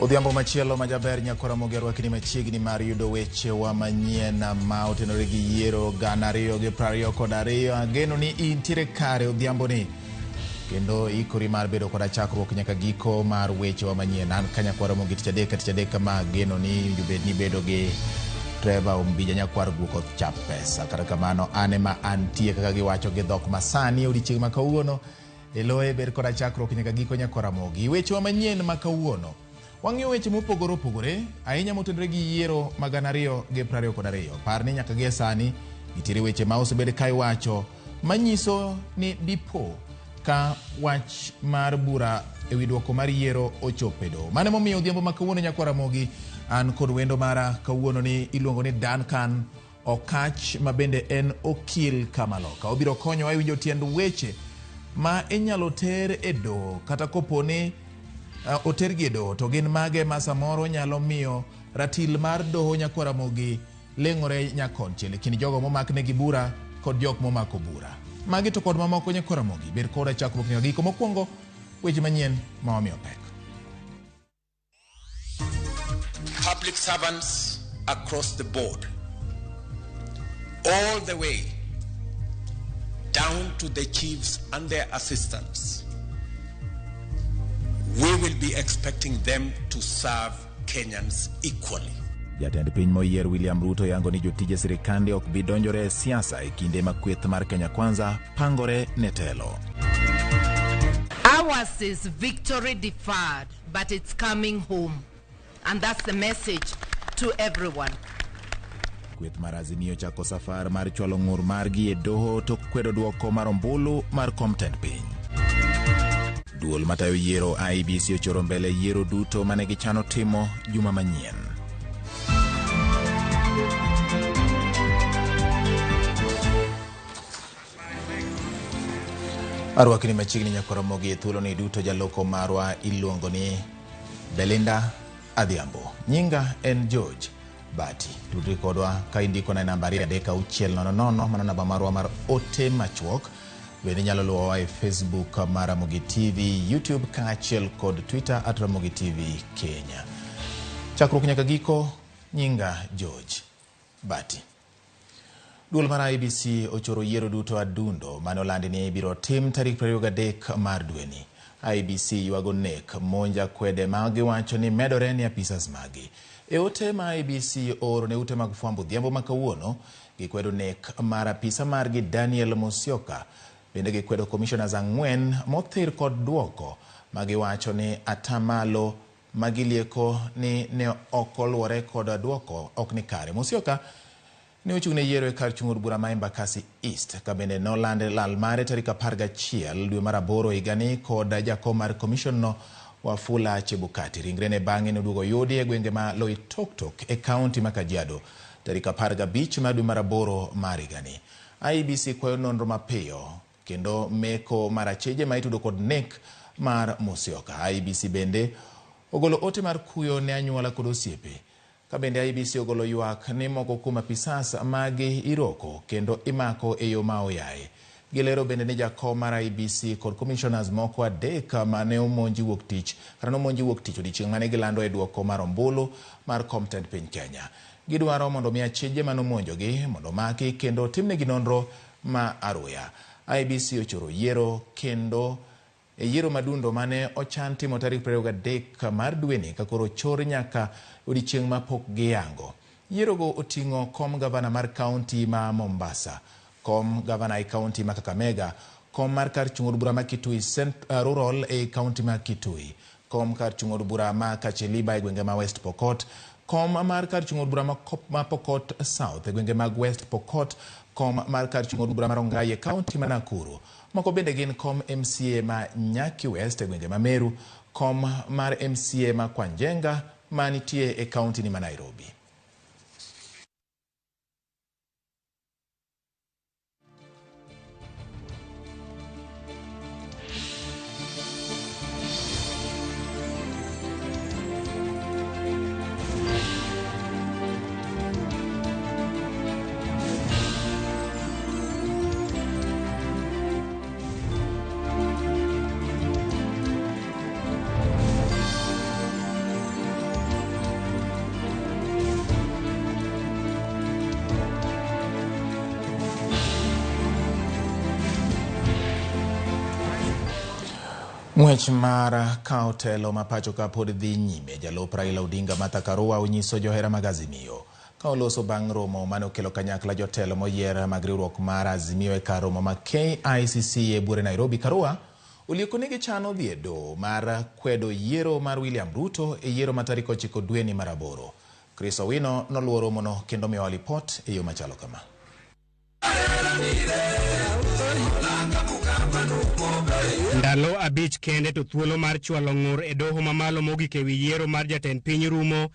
Odhiambo machielo majaber Ramogi rwakni machiegni mar yudo weche wa manyien ma otenore gi yiero 2022. Ageno ni intiere kare odhiambo ni kendo ikori mar bedo koda chakruok nyaka giko mar weche wa manyien. An kanyakwar Ramogi tich adek ma ageno ni jubed ni bedo gi Trevor Ombija nyakwar guoko chap pesa. Kata kamano ane ma antie kaka giwacho gi dhok masani odiochieng' ma kawuono eloe ber koda chakruok nyaka giko nyakwar Ramogi. Weche wa manyien ma kawuono wang'io weche mopogore ahinya motenore gi yiero ma 2022. Par ni nyaka gie sani nitiere weche ma osebed ka iwacho manyiso ni dipo ka wach mar bura ewi duoko mar yiero ochopedo. Mane momiyo odhiambo ma kawuono nyakwar Ramogi an kod wendo mara kawuono ni iluongo ni Duncan Okach ma bende en okil kamaloka. Obiro konyo e winjo tiend weche ma inyalo ter e do kata koponi otergi do to gin mage ma samoro nyalo miyo ratil mar doho nyakwar Ramogi leng'ore nyakonchiel kini jogo momakne gi bura kod jok momako bura. Magi to kod mamoko nyakwar Ramogi ber koda chakruok nyaka giko. Mokwongo weche manyien ma wamiyo pek. Public servants across the board, all the way down to the chiefs and their assistants, we will be expecting them to serve Kenyans equally. Jatend piny moyier William Ruto yango ni jotije sirikande ok bi donjore e siasa e kinde ma kweth mar Kenya Kwanza pangore ne telo. Ours is victory deferred, but it's coming home. And that's the message to everyone. Kweth mar Azimio chako safar mar chwalo ng'ur margi e doho to kwedo duoko mar ombulu mar komtend piny. Duol matayo yiero IEBC ochoro mbele yiero duto mane gichano timo juma manyien. Arwakni machiegni nyakwar Ramogi e thuolo ni duto jaloko marwa iluongo ni Belinda Adhiambo. Nyinga en George Bati. Tudri kodwa ka indiko na namba 3600 mana namba marwa mar ote machuok. Bende nyalo luwa e Facebook mar Ramogi TV, YouTube kaachiel kod Twitter @Ramogi TV Kenya. Chakruok nyaka giko nyinga George Bati. Duol mar IEBC ochoro yiero duto adundo mane olandi ni biro tim tarik 23 mar dweni. IEBC yuago nek monja kwede ma giwacho ni medore ni apisas magi. E ote ma IEBC oro ne ute mag fwambo dhiambo ma kawuono gikwedo nek mar apisa margi Daniel Musyoka. Bende gikwedo commissioners ang'wen mothir kod duoko ma giwacho ni atamalo magilieko ni ne okoluore kod duoko ok ni kare. Musyoka ne ochung' ne yiero e kar chung'ur bura ma Embakasi East ka bende nolande lal mare tarik 11 dwe mar 8 higani kod jakom mar commission no Wafula Chebukati. Ringre ne bang'e noduogo yudi e gwenge ma Loitoktok e kaunti ma Kajiado tarik 15 mar dwe mar 8 mar higani. IEBC kwayo nonro mapiyo kendo meko maracheje ma itudo kod nek mar Musyoka. IEBC bende ogolo ote mar kuyo ne anyuola kod osiepe. Ka bende IEBC ogolo ywak ni moko kuom apisas magi iroko kendo imako e yo ma oyaye. Gilero bende ni jakom mar IEBC kod commissioners moko adek mane omonji wuok tich odiochieng' mane gilando e duoko mar ombulu mar komtend piny Kenya. Gidwaro mondo mi acheje manomonjogi mondo maki kendo timnegi nonro ma aruya. IEBC ochoro yiero kendo e yiero madundo mane ochan timo tarik 23 mar dweni ka koro chor nyaka odiochieng' ma pok giyango. Yiero go oting'o kom gavana mar kaunti ma Mombasa, kom gavana e kaunti ma Kakamega, kom mar kar chung'ur bura ma Kitui Rural e kaunti ma Kitui, kom kar chung'ur bura ma Kacheliba e gwenge ma West Pokot, kom mar kar chung'ur bura ma Pokot South e gwenge mag West Pokot, kom mar kar chung'ur bura mar Rongai e kaunti ma Nakuru. Moko bende gin kom MCA ma Nyaki West e gwenge ma Meru, kom mar MCA ma Kwanjenga manitie e kaunti ni ma Nairobi. Ng'wech mar kawo telo ma pacho ka pod dhi nyime, jalup Raila Odinga Martha Karua onyiso johera mag Azimio ka oloso bang' romo mane okelo kanyakla jotelo moyier mag riwruok mar Azimio e kar romo ma KICC e buore Nairobi. Karua olieko ni gichano dhi e doho mar kwedo yiero mar William Ruto e yiero ma tarik 9 dwe ni mar 8. Chris Owino noluwo romono kendo miyowa lipot e yo machalo kama. Ndalo abich kende to thuolo mar chwalo ng'ur e doho mamalo mogik ewi yiero mar jatend piny rumo,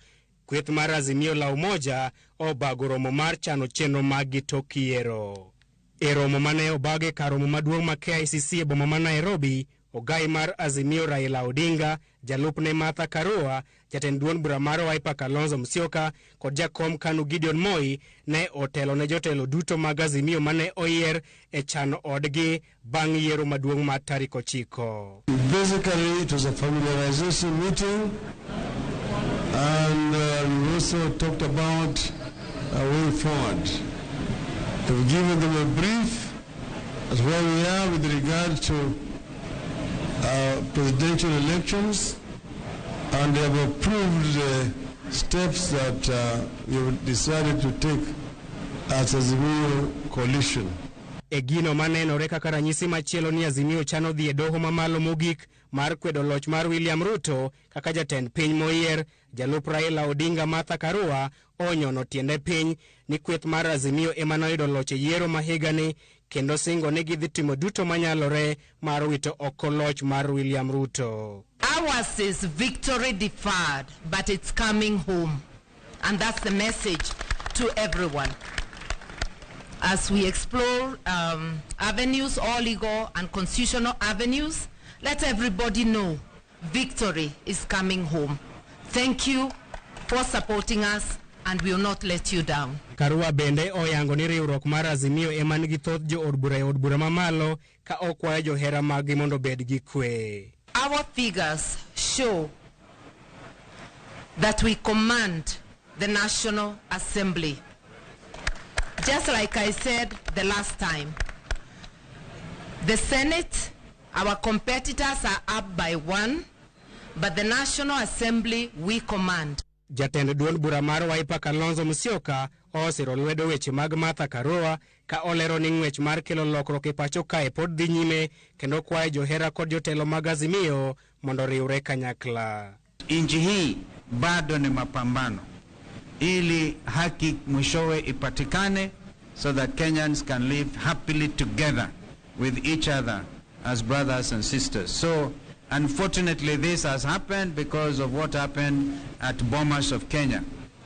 kweth mar Azimio la Umoja obago romo mar chano chenro mag tok yiero. E romo mane obage kar romo maduong' ma KICC e boma ma Nairobi, ogai mar Azimio Raila Odinga, jalupne Martha Karua, jatend duond bura mar Wiper Kalonzo Musyoka kod jakom KANU Gideon Moi ne otelo ne jotelo duto mag Azimio mane oyier e chano odgi bang' yiero maduong' mar tarik 9. Basically, it was a familiarization meeting, and we also talked about a way forward. We've given them a brief as where we are with regard to presidential elections, and they have approved the steps that we decided to take as Azimio coalition. E gino manenore kaka ranyisi machielo ni Azimio chano dhi e doho mamalo mogik mar kwedo loch mar William Ruto kaka jatend piny moyier, jalup Raila Odinga Martha Karua onyono tiende piny ni kweth mar Azimio ema noyudo loch e yiero ma higani kendo singo ni gidhi timo duto manyalore mar wito oko loch mar William Ruto. Ours is victory deferred, but it's coming home. And that's the message to everyone. As we explore avenues, all legal and constitutional avenues, let everybody know victory is coming home. Thank you for supporting us, and we will not let you down. Karua bende oyango ni riwruok mar Azimio ema nigi thoth jo od bura mamalo ka okwayo johera maggi mondo bed gi kwe. Our figures show that we command the National Assembly. Just like I said the last time, the Senate, our competitors are up by 1, but the National Assembly we command. Jatend duond bura mar Wiper Kalonzo Musyoka osiro lwedo weche mag Martha Karua ka olero ni ng'wech mar kelo lokruok e pacho kae pod dhi nyime kendo kwayo johera kod jotelo mag Azimio mondo riwre kanyakla. Nchi hii bado ni mapambano ili haki mwishowe ipatikane, so that Kenyans can live happily together with each other as brothers and sisters. So unfortunately this has happened because of what happened at Bomas of Kenya,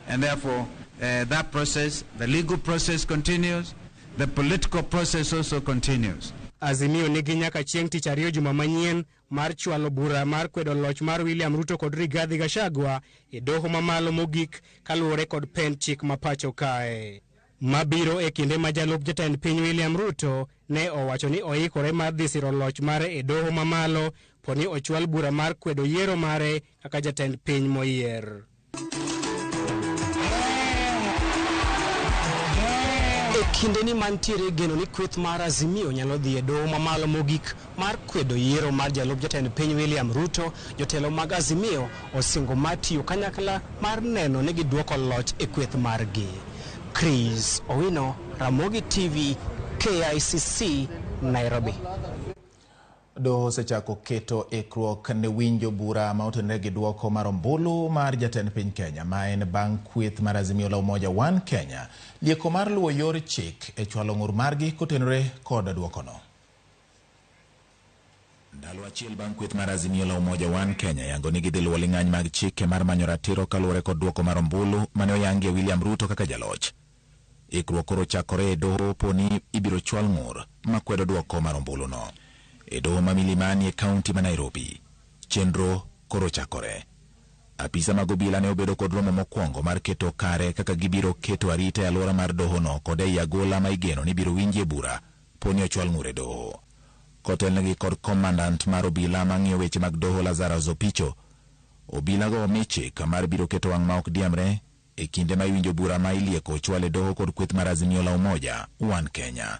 and therefore that process, the legal process continues, the political process also continues. Azimio nigi nyaka chieng' tich ariyo juma manyien mar chwalo bura mar kwedo loch mar William Ruto kod Rigathi Gachagua e doho mamalo mogik kaluwore kod pen chik ma pacho kae. Mabiro e kinde ma jalup jatend piny William Ruto ne owacho ni oikore mar dhi siro loch mare e doho mamalo poni ochwal bura mar kwedo yiero mare kaka jatend piny moyier. Kinde ni mantiere geno ni kweth mar Azimio nyalo dhi e doho mamalo mogik mar kwedo yiero mar jalup jatend piny William Ruto, jotelo mag Azimio osingo matiyo kanyakla mar neno ni giduoko loch e kweth margi. Chris Owino, Ramogi TV, KICC, Nairobi. Doho osechako keto ikruok ne winjo bura ma otenore gi duoko mar ombulu mar jatend piny Kenya ma en bang' kweth mar Azimio la Umoja One Kenya lieko mar luwo yor chik e chwalo ng'ur margi kotenore kod duokono. Ndalo achiel bang' kweth mar Azimio la Umoja One Kenya yango ni gidhi luwo ling'any mag chike mar manyo ratiro kaluwore kod duoko mar ombulu mane oyangie William Ruto kaka jaloch. Ikruok koro chakore e doho poni ibiro chwal ng'ur makwedo duoko mar ombulu no. E doho ma Milimani e kaunti ma Nairobi, chenro koro chakore. Apisa mag obila ne obedo kod romo mokwongo mar keto kare kaka gibiro keto arita e alwora mar doho no kod ei agola ma igeno ni biro winjie bura poni ochwal ng'ur e doho. Kotelnegi kod komandant mar obila mang'iyo weche mag doho Lazarus Opicho, obila go omi chik mar biro keto wang' ma ok diamre e kinde ma iwinjo bura ma ilieko chwal e doho kod kweth mar Azimio la Umoja One Kenya.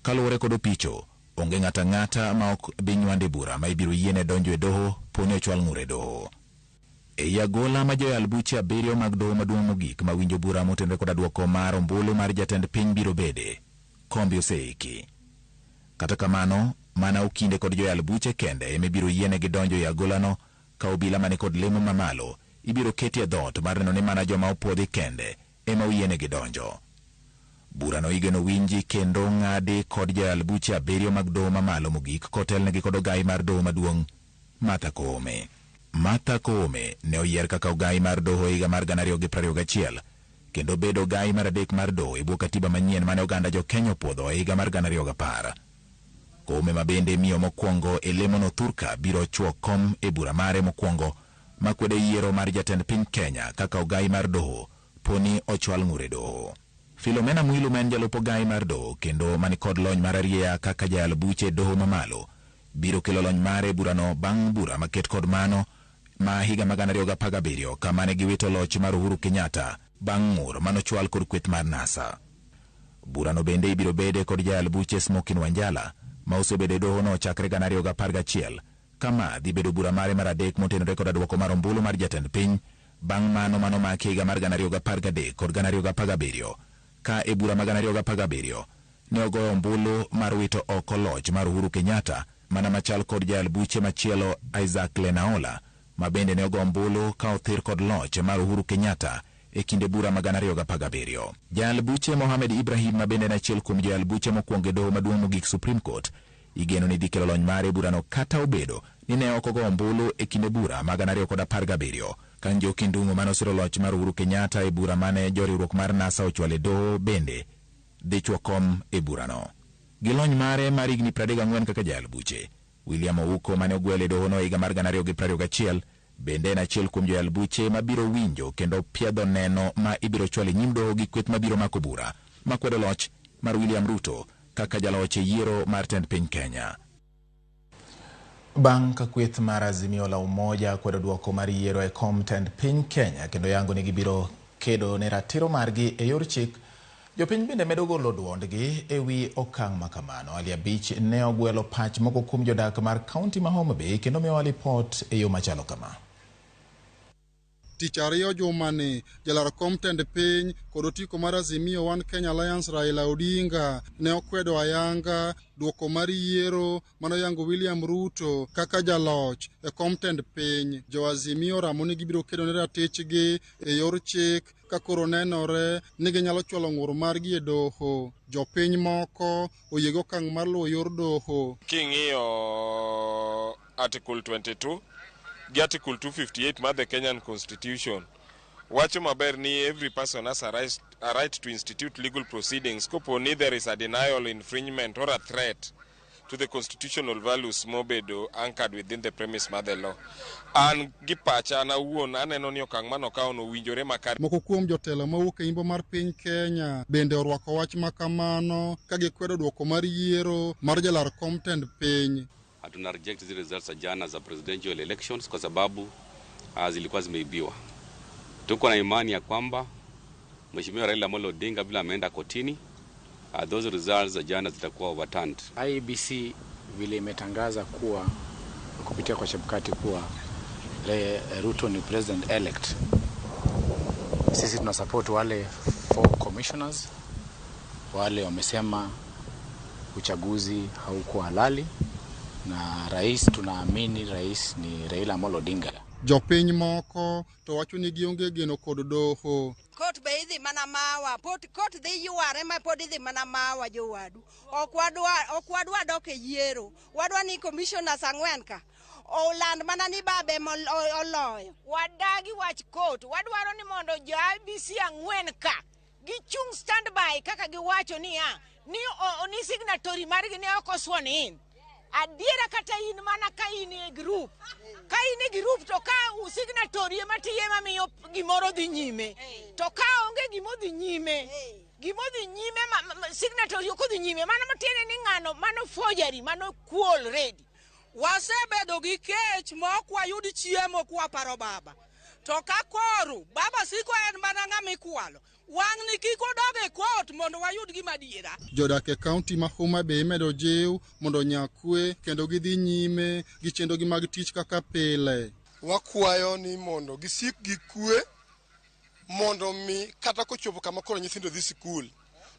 Kaluwore kod Opicho, onge ng'ata ng'ata ma ok bi nywande bura ma ibiro yiene donjo e doho poni ochwal ng'ur e doho. E agola ma joyal buche 7 mag doho maduong' mogik ma winjo bura motenore kod duoko mar ombulu mar jatend piny biro bede, kombe oseiki. Kata kamano, mana okinde kod joyal buche kende eme biro yiene gi donjo e agolano ka obila mani kod lemo mamalo ibiro keti e dhot mar neno ni mana joma opuodhi kende ema oyiene gi donjo. Burano igeno winji kendo ng'adi kod joyal buche 7 mag doho mamalo mogik kotelnegi kod ogai mar doho maduong' Martha Koome. Martha Koome ne oyier kaka ogai mar doho higa mar 2021 kendo bedo ogai mar 3 mar doho e bwo katiba manyien mane oganda jo Kenya opuodho e higa mar 2010. Koome ma bende miyo mokwongo e lemono Thurka biro chwo kom e bura mare mokwongo makwedo yiero mar jatend piny Kenya kaka ogai mar doho poni ochwal ng'ur e doho. Philomena Mwilu men jalup ogai mar doho kendo mani kod lony mar arieya kaka jayal buche doho mamalo biro kelo lony mare burano bang' bura maket kod mano ma higa mag 2017 kama ne giwito loch mar Uhuru Kenyatta bang' ng'ur manochwal kod kweth mar NASA. Burano bende ibiro bede kod jayal buche Smokin Wanjala ma osebedo e doho no chakre 2011 kama dhi bedo bura mare mar 3 motenore kod duoko mar ombulu mar jatend piny bang' mano manomaki higa mar 2013 kod 2017 ka e bura mag 2017 ne ogoyo ombulu mar wito oko loch mar Uhuru Kenyatta mana machal kod jayal buche machielo Isaac Lenaola ma bende ne ogo ombulu ka othir kod loch mar Uhuru Kenyatta e kinde bura mag 2017. Jayal buche Mohamed Ibrahim ma bende en achiel kuom jayal buche mokwongo e doho maduong' mogik Supreme Court igeno ni dhi kelo lony mare burano kata obedo ni ne ok ogo ombulu e kinde bura mag 2017 ka Njoki Ndung'u mane osiro loch mar Uhuru Kenyatta e bura mane joriwruok mar NASA ochwale doho bende dhi chwo kom e burano. Gi lony mare mar higni 34 kaka jayal buche, William Ouko mane ogwele doho no higa mar 2021 bende en achiel kuom joyal buche mabiro winjo kendo piedho neno ma ibiro chwal e nyim doho gi kweth mabiro mako bura makwedo loch mar William Ruto kaka jaloch e yiero mar tend piny Kenya. Bang' ka kweth mar Azimio la Umoja kwedo duoko mar yiero e kom tend piny Kenya kendo yango ni gibiro kedo ne ratiro margi e yor chik, jopiny bende medo golo duondgi e wi okang' makamano. Ali Abich ne ogwelo pach moko kuom jodak mar kaunti ma Homa Bay kendo miyowa lipot e yo machalo kama. Tich ariyo jumani jalar kom tend piny kod otiko mar Azimio One Kenya Alliance Raila Odinga ne okwedo ayanga duoko mar yiero manoyango William Ruto kaka jaloch e kom tend piny. Jo Azimio ramo ni gibiro kedo ne ratichgi e yor chik ka koro nenore ni ginyalo chwalo ng'ur margi e doho. Jopiny moko oyiego okang' mar luwo yor doho. King'iyo Article 22 gi Article 258 mar the Kenyan Constitution wacho maber ni every person has a right to institute legal proceedings kopo ni there is a denial, infringement or a threat to the constitutional values mobedo anchored within the premise mar the law. An gi pacha na wuon aneno ni okang' mano ka ono winjore makare. Moko kuom jotelo mawuok e imbo mar piny Kenya bende orwako wach makamano ka gikwedo duoko mar yiero mar jalar kom tend piny. Hatuna reject zile results za jana za presidential elections kwa sababu zilikuwa zimeibiwa. Tuko na imani ya kwamba Mheshimiwa Raila Amolo Odinga bila ameenda kotini, those results za jana zitakuwa overturned. IEBC vile imetangaza kuwa kupitia kwa Chebukati kuwa Ruto ni president elect. Sisi tuna support wale 4 commissioners wale wamesema uchaguzi haukuwa halali na rais, tunaamini rais ni Raila Amolo Odinga. Jopiny moko to wacho ni gionge geno kod doho. Kot be idhi mana mawa, kot dhi yuare ma pod idhi mana mawa jowadu. Ok wadwa dok e yiero. Wadwa ni commissioners 4 ka oland mana ni babe oloyo. Wadagi wach kot, wadwaro ni mondo jo IEBC 4 ka gichung standby kaka giwacho ni ni signatory margi ne ok oswon in. Adiera kata in mana ka in e group. Ka in e group to ka signatory matiye mamiyo gimoro dhi nyime. To ka onge gimo dhi nyime. Gimo dhi nyime signatory ko dhi nyime mana matiene ni ng'ano mano forgery mano kuol ready. Wasebedo gi kech mok wayud chiemo kwa paro baba. To ka koro baba siko en mana ng'ami kwalo. wang ni kiko doge court mondo wayud gima diera. Jodak e kaunti ma Homa Bay medo jiw mondo nyakwe kendo gidhi nyime gi chenro gi mag tich kaka pile. Wakwayo ni mondo gisik gi kwe mondo mi kata kochopo kama koro nyithindo dhi sikul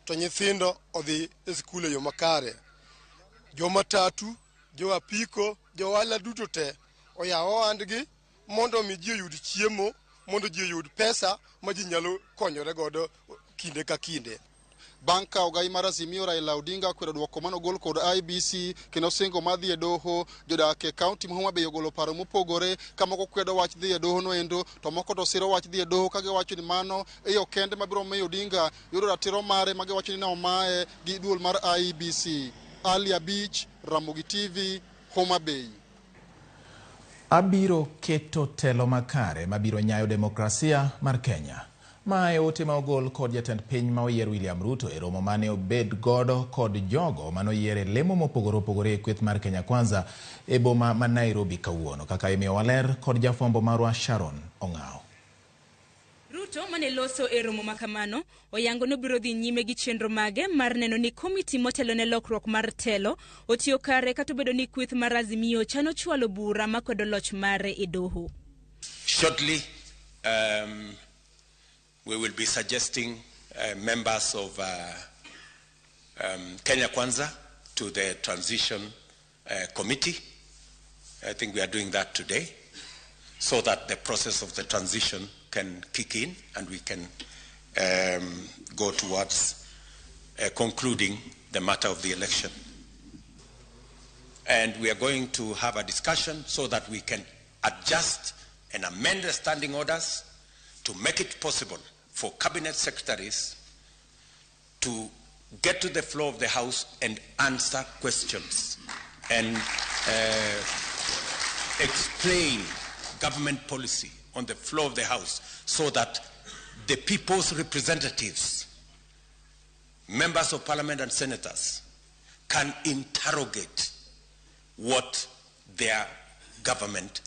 to nyithindo odhi e sikul e yo makare. Joma tatu, jo apiko, jo wala duto te oyawo ohandgi mondo mi ji oyud chiemo, mondo ji oyud pesa ma ji nyalo konyore godo kinde ka kinde. Bang' ka ogai mar Azimio Raila Odinga kwedo dwoko manogol kod IBC kendo singo madhi e doho, jodak e kaunti ma Homa Bay ogolo paro mopogore, ka moko kwedo wach dhi e doho no endo, to moko to siro wach dhi e doho ka giwacho ni mano e yo kende mabiro miyo Odinga yudo ratiro mare ma giwacho ni ne omaye gi duol mar IBC. Ali Abich, Ramogi TV, Homa Bay. Abiro keto telo makare mabiro nyayo demokrasia mar Kenya. Mae ote ma ogol kod jatend piny ma oyier William Ruto e romo mane obed godo kod jogo manoyiere lemo mopogore opogore e kweth mar Kenya Kwanza e boma ma Nairobi kawuono, kaka imiyo waler kod jafwambo marwa Sharon Ong'ao. Ruto mane loso e romo makamano oyango no biro dhi nyime gi chenro mage mar neno ni komiti motelo ne lokruok mar telo otiyo kare kata bedo ni kweth mar Azimio chano chwalo bura makwedo loch mare e doho. Shortly, we will be suggesting members of Kenya Kwanza to the transition committee. I think we are doing that today, so that the process of the transition can kick in and we can go towards concluding the matter of the election. And we are going to have a discussion so that we can adjust and amend the standing orders to make it possible for cabinet secretaries to get to the floor of the House and answer questions and explain government policy on the floor of the House, so that the people's representatives, members of parliament and senators, can interrogate what their government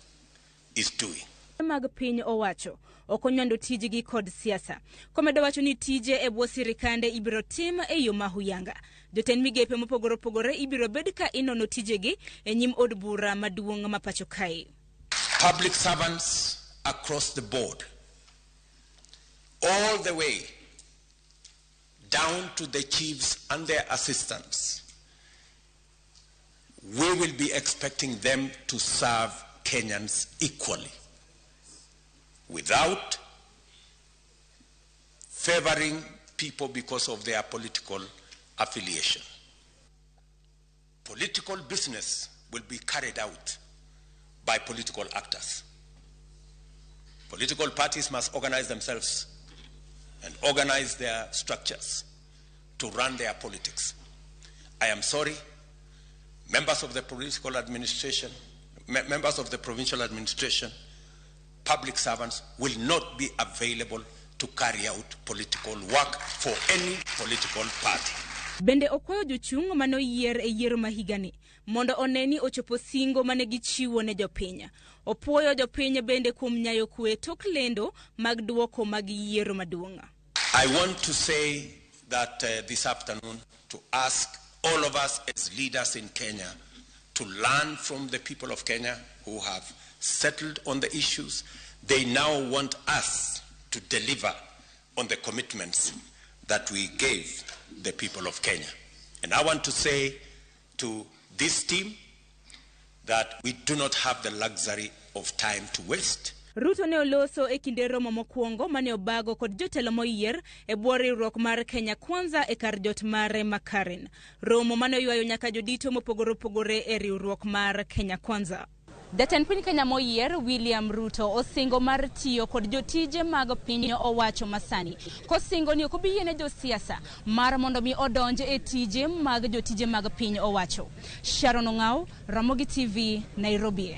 is doing. Mag piny owacho okonywando tijigi kod siasa. Komedo wacho ni tije e bwo sirikande ibiro tim e yo mahuyanga. Jotend migepe mopogore opogore ibiro bed ka inono tijegi e nyim od bura maduong' ma pacho kae. Public servants across the board, all the way down to the chiefs and their assistants, we will be expecting them to serve Kenyans equally, without favoring people because of their political affiliation. Political business will be carried out by political actors. Political parties must organize themselves and organize their structures to run their politics. I am sorry, members of the political administration, members of the provincial administration, public servants will not be available to carry out political work for any political party. Bende okwayo jochung' manoyier e yiero mahigani mondo oneni ochopo singo mane gichiwo ne jopiny. Opuoyo jopiny bende kuom nyayo kwe tok lendo mag duoko mag yiero maduong'. I want to say that this afternoon to ask all of us as leaders in Kenya to learn from the people of Kenya who have settled on the issues. They now want us to deliver on the commitments that we gave the people of Kenya. And I want to say to this team that we do not have the luxury of time to waste. Ruto ne oloso e kinde romo mokwongo mane obago kod jotelo moyier e bwo riwruok mar Kenya Kwanza e kar jot mare ma Karen. Romo mane oywayo nyaka jodito mopogore opogore e riwruok mar Kenya Kwanza. Jatend piny Kenya moyier William Ruto osingo mar tiyo kod jotije mag piny owacho masani. Kosingo ni okobiyiene josiasa mar mondo mi odonje e tije mag jotije mag piny owacho. Sharon Ong'ao, Ramogi TV, Nairobi.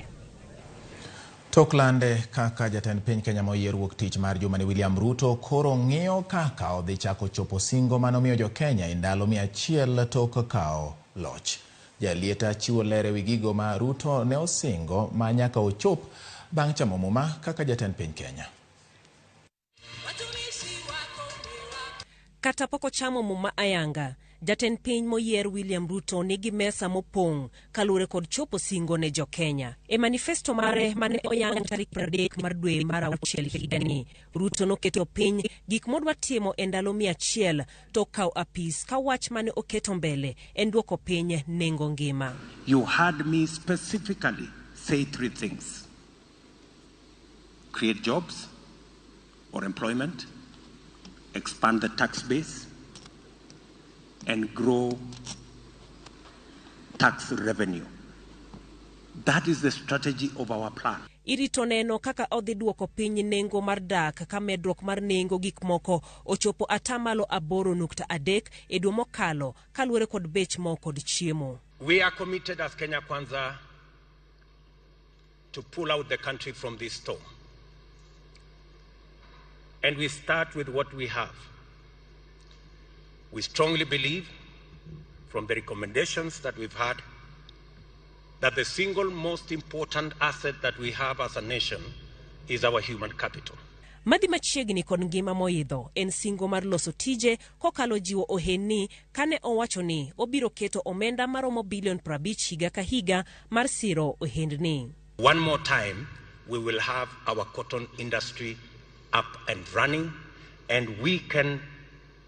Toklande kaka jatend piny Kenya moyier wuok tich mar juma ni William Ruto koro ng'iyo kaka odhi chako chopo singo manomiyo jo Kenya e ndalo 100 tok kao loch. Jalieta chiwo lere wi gigo ma Ruto ne osingo ma nyaka ochop bang' chamo muma kaka jatend piny Kenya. Kata poko chamo muma ayanga, jatend piny moyier William Ruto nigi mesa mopong' kalure kod chopo singo ne jo Kenya. E manifesto mare mane oyang tarik 30 mar dwe mar auchiel higani, Ruto noketo piny gik modwa timo e ndalo 100 to kaw apis ka wach mane oketo mbele en duoko piny nengo ngima. You heard me specifically say 3 things: create jobs or employment, expand the tax base, and grow tax revenue. That is the strategy of our plan. Irito neno kaka odhi duoko piny nengo mar dak ka medruok mar nengo gik moko ochopo atamalo 8.3 e dwe mokalo kaluwore kod bech mo kod chiemo. We are committed as Kenya Kwanza to pull out the country from this storm. And we start with what we have. We strongly believe, from the recommendations that we've had, that the single most important asset that we have as a nation is our human capital. Madhi machiegni kod ngima moidho en singo mar loso tije kokalo jiwo ohenni kane owacho ni obiro keto omenda maromo bilion 50 higa ka higa mar siro ohendni. One more time, we will have our cotton industry up and running, and we can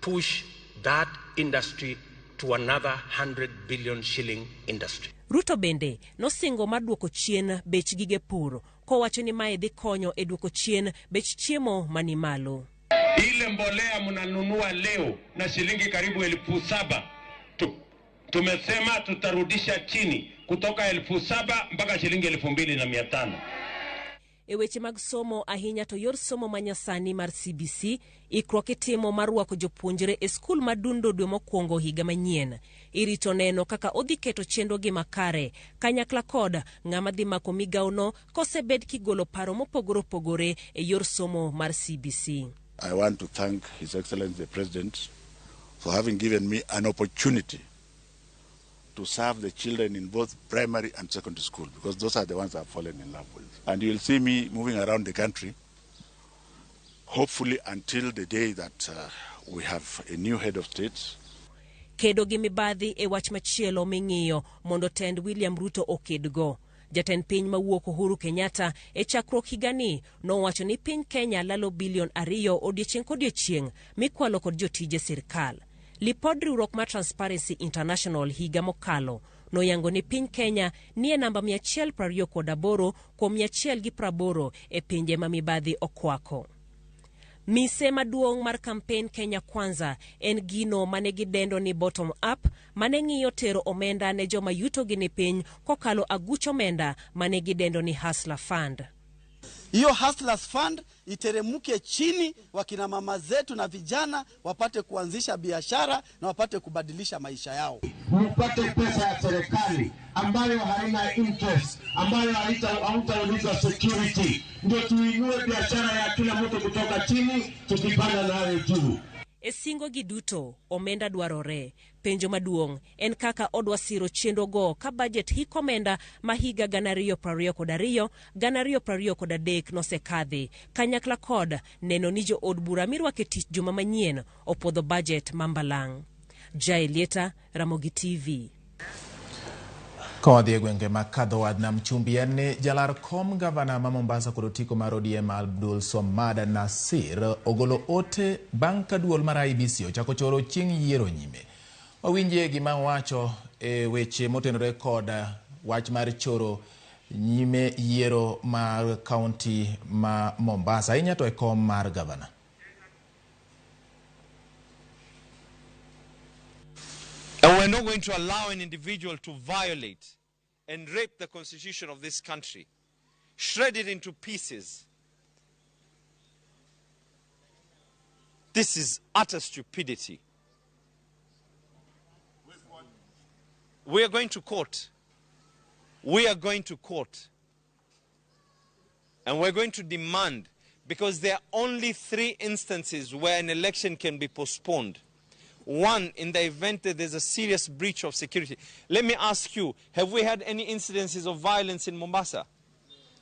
push that industry to another 100 billion shilling industry. Ruto bende nosingo mar duoko chien bech gige pur kowacho ni mae dhi konyo e duoko chien bech chiemo mani malo. Ile mbolea mnanunua leo na shilingi karibu 7,000, tumesema tutarudisha chini kutoka 7,000 mpaka shilingi 2,500. E weche mag somo ahinya to yor somo manyasani mar CBC ikruok itimo mar rwako jopuonjre e skul madundo dwe mokwongo higa manyien. Irito neno kaka odhi keto chenro gi makare kanyakla kod ng'ama dhi mako migaono kosebed kigolo paro mopogore opogore e yor somo mar CBC. I want to thank His Excellency the President for having given me an opportunity to serve the children in both primary and secondary school, because those are the ones I've fallen in love with. And you'll see me moving around the country, hopefully until the day that we have a new head of state. Kedo gi mibadhi e wach machielo ming'iyo mondo tend William Ruto okedgo. Jatend piny mawuok Uhuru Kenyatta e chakruok higani nowacho ni piny Kenya lalo bilion 2 odiechieng' kodiechieng' mikwalo kod jotije sirkal. Lipod riwruok mar Transparency International higa mokalo noyango ni piny Kenya nie namba 128 kuom 180 e pinje ma mibadhi okwako. Mise maduong' mar kampen Kenya Kwanza en gino mane gidendo ni bottom up mane ng'iyo tero omenda ne joma yuto gi ni piny kokalo aguch omenda mane gidendo ni Hustler Fund. Hiyo Hustlers Fund iteremuke chini, wakina mama zetu na vijana wapate kuanzisha biashara na wapate kubadilisha maisha yao. Mpate pesa ya serikali ambayo haina interest, ambayo hautauliza security, ndio tuinue biashara ya kila mtu kutoka chini tukipanda nayo juu. E singo gi duto omenda dwarore. Penjo maduong' en kaka odwa siro chenro go ka budget hik omenda ma higa 2022 2023 nosekadhi kanyakla kod neno ni jo od bura mirwake tich juma manyien opodho budget mambalang'. Jaelieta, Ramogi TV. Kodhi e gwenge makadho wadnam chumbi en ni jalar kom gavana ma Mombasa kod otiko mar ODM Abdul Somad Nasir ogolo ote bang' ka duol mar IEBC ochako choro chieng' yiero nyime. Wawinje gima wacho e weche motenore kod wach mar choro nyime yiero mar kaunti ma Mombasa inyato e kom mar gavana. And we're not going to allow an individual to violate and rape the constitution of this country, shred it into pieces. This is utter stupidity. We are going to court. We are going to court. And we're going to demand, because there are only 3 instances where an election can be postponed. One, in the event that there's a serious breach of security. Let me ask you, have we had any incidences of violence in Mombasa?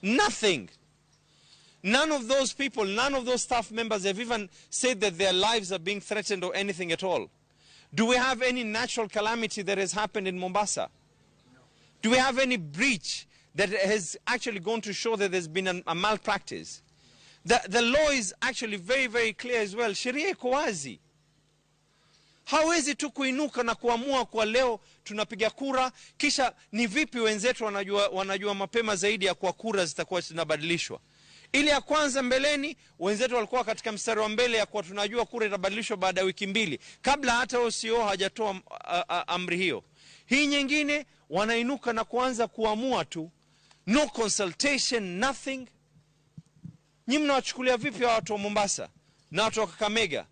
Nothing. None of those people, none of those staff members have even said that their lives are being threatened or anything at all. Do we have any natural calamity that has happened in Mombasa? Do we have any breach that has actually gone to show that there's been a malpractice? The law is actually very, very clear as well. Sheria iko wazi. Hawezi tu kuinuka na kuamua kwa leo tunapiga kura, kisha ni vipi wenzetu wanajua mapema zaidi ya kwa kura zitakuwa zinabadilishwa. Ili ya kwanza mbeleni, wenzetu walikuwa katika mstari wa mbele ya kwa tunajua kura itabadilishwa baada ya wiki 2, kabla hata OCO hajatoa amri hiyo. Hii nyingine wanainuka na kuanza kuamua tu. No consultation, nothing. Nyinyi mnawachukulia vipi watu wa Mombasa na watu wa Kakamega?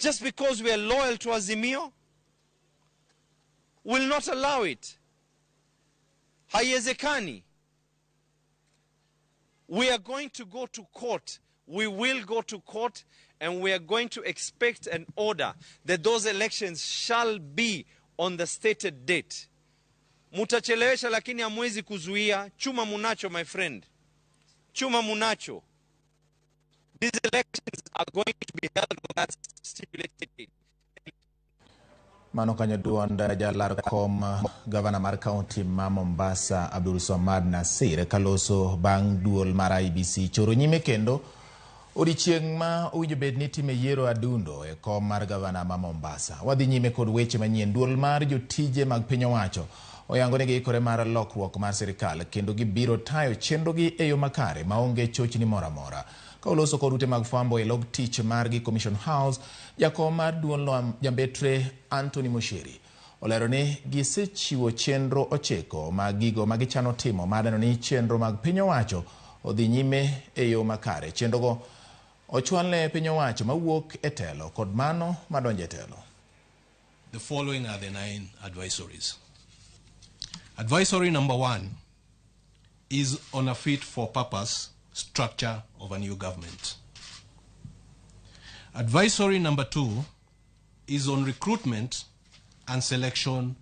Just because we are loyal to Azimio, will not allow it. Haiwezekani. We are going to go to court. We will go to court, and we are going to expect an order that those elections shall be on the stated date. Mutachelewesha lakini hamwezi kuzuia. Chuma munacho, my friend. Chuma munacho. These elections are going to be held on that stipulated date. Mano kanyo duonda jalar kom Governor mar County ma Mombasa Abdul Somad Nasir kaloso bang duol mar IBC choro nyime kendo odiochieng' ma owinjo bed ni time yiero adundo e kom mar Governor ma Mombasa. Wadhi nyime kod weche manyien. Duol mar jotije mag piny owacho oyango ni giikore mar lokruok mar sirikal kendo gibiro tayo chenrogi e yo makare maonge chochni moro amora. Ka oloso kod ute mag fwambo e log tich margi Commission House, jakom mar duolno jambetre Anthony Mushiri olero ni gisechiwo chenro ochiko mag gigo magichano timo madano ni chenro mag piny owacho odhi nyime e yo makare. Chenrogo ochwalne piny owacho mawuok e telo kod mano madonjo e telo. The following are the 9 advisories. Advisory number 1 is on a fit for purpose structure of a new government. Advisory number 2 is on recruitment and selection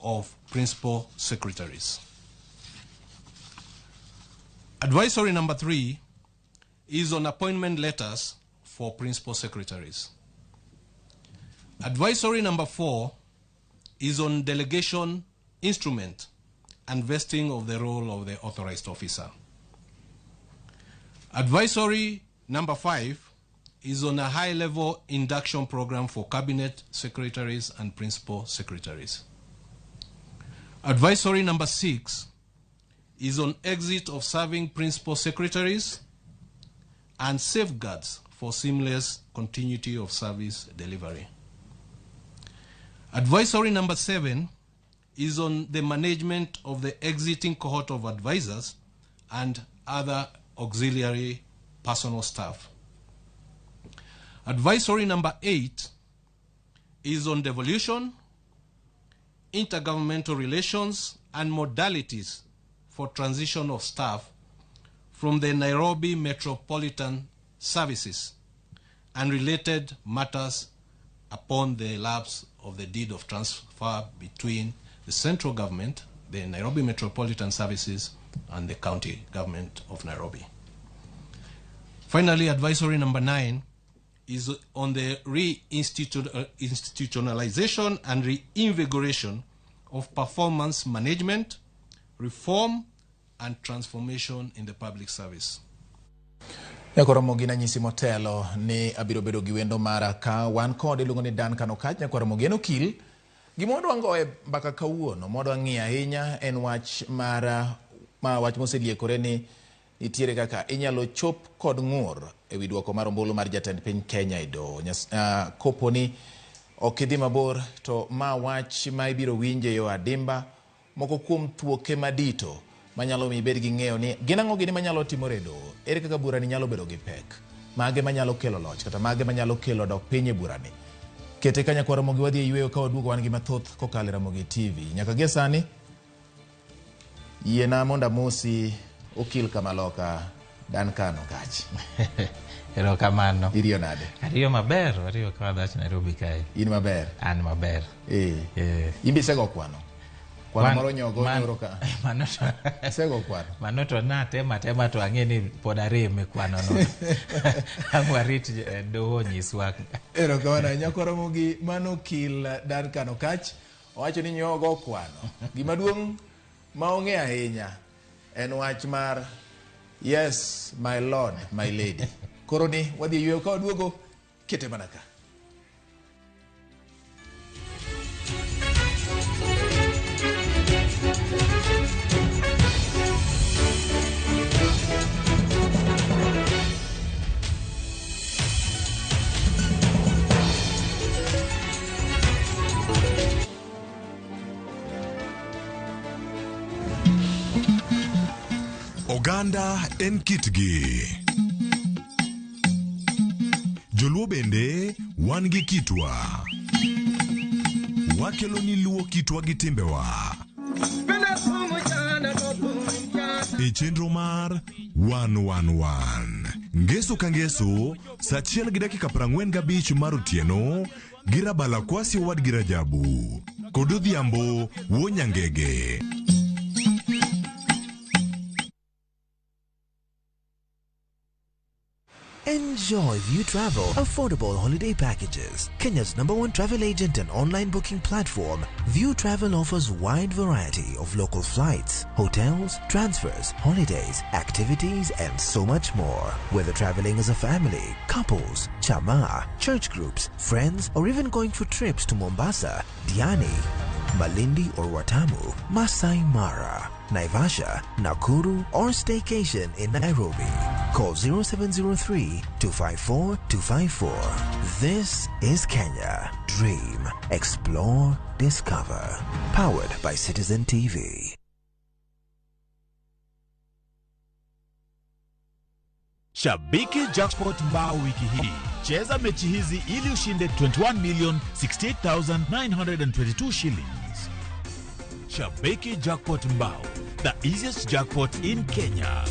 of principal secretaries. Advisory number 3 is on appointment letters for principal secretaries. Advisory number 4 is on delegation instrument and vesting of the role of the authorized officer. Advisory number 5 is on a high-level induction program for cabinet secretaries and principal secretaries. Advisory number 6 is on exit of serving principal secretaries and safeguards for seamless continuity of service delivery. Advisory number 7 is on the management of the exiting cohort of advisors and other auxiliary personal staff. Advisory number 8 is on devolution, intergovernmental relations, and modalities for transition of staff from the Nairobi Metropolitan Services and related matters upon the lapse of the deed of transfer between the central government, the Nairobi Metropolitan Services, and the county government of Nairobi. Finally, advisory number 9 is on the institutionalization and reinvigoration of performance management, reform, and transformation in the public service. Ramogi na nyisi motelo ni abiro bedo gi wendo mara ka wan kode luongo ni Dan Kanokach. Ramogi en okil. Gimondo angoe mbaka kawuono mondo ang'i ahinya en wach wach moseliekore ni nitiere kaka inyalo chop kod ng'ur e wi duoko mar ombulu mar jatend piny Kenya e doho. Kopo ni ok idhi mabor to ma wach ma ibiro winje yo adimba moko kuom thuoke madito manyalo mi bed gi ng'eyo ni gin ang'o gini manyalo timore e doho. Ere kaka burani nyalo bedo gi pek, mage manyalo kelo loch kata mage manyalo kelo dok piny e burani. Kete kanya kwa Ramogi wadhi e yweyo ka waduogo wan gi mathoth kokalo Ramogi TV. Nyaka gie sani yiena monda mosi okil Kamaloka Dan Kanokach. Ero kamano. Irio nade? Ario maber, ario kwa dach Nairobi kae. In maber? An maber. Imbi sego kwano. Kwano moro nyogo nyoro ka. Sego kwano. Mano to na tema to ang'eni pod areme kwano no. Angwarit doho nyiswa. Erokamano nyako Ramogi mano kil dar kano kach. Owacho ni nyogo kwano. Gima duong' ma ong'e ahinya en wach mar yes my lord my lady. Koro ni wadhi yweyo ka waduogo kete mana ka. Oganda en kitgi. Joluo bende wan gi kitwa. Wakelo ni luo kitwa gi timbewa. E chenro mar 111. Ngeso ka ngeso, saa 1:45 mar otieno, girabala kwasi wad girajabu. Kododhiambo wonyangege. Enjoy View Travel affordable holiday packages. Kenya's #1 travel agent and online booking platform, View Travel offers wide variety of local flights, hotels, transfers, holidays, activities, and so much more. Whether traveling as a family, couples, chama, church groups, friends, or even going for trips to Mombasa, Diani, Malindi or Watamu, Masai Mara, Naivasha, Nakuru, or staycation in Nairobi. Call 0703-254-254. This is Kenya. Dream, explore, discover. Powered by Citizen TV. Shabiki Jackpot mbao wiki hii. Cheza mechi hizi ili ushinde 21,068,922 shillings. Shabiki Jackpot mbao, the easiest jackpot in Kenya.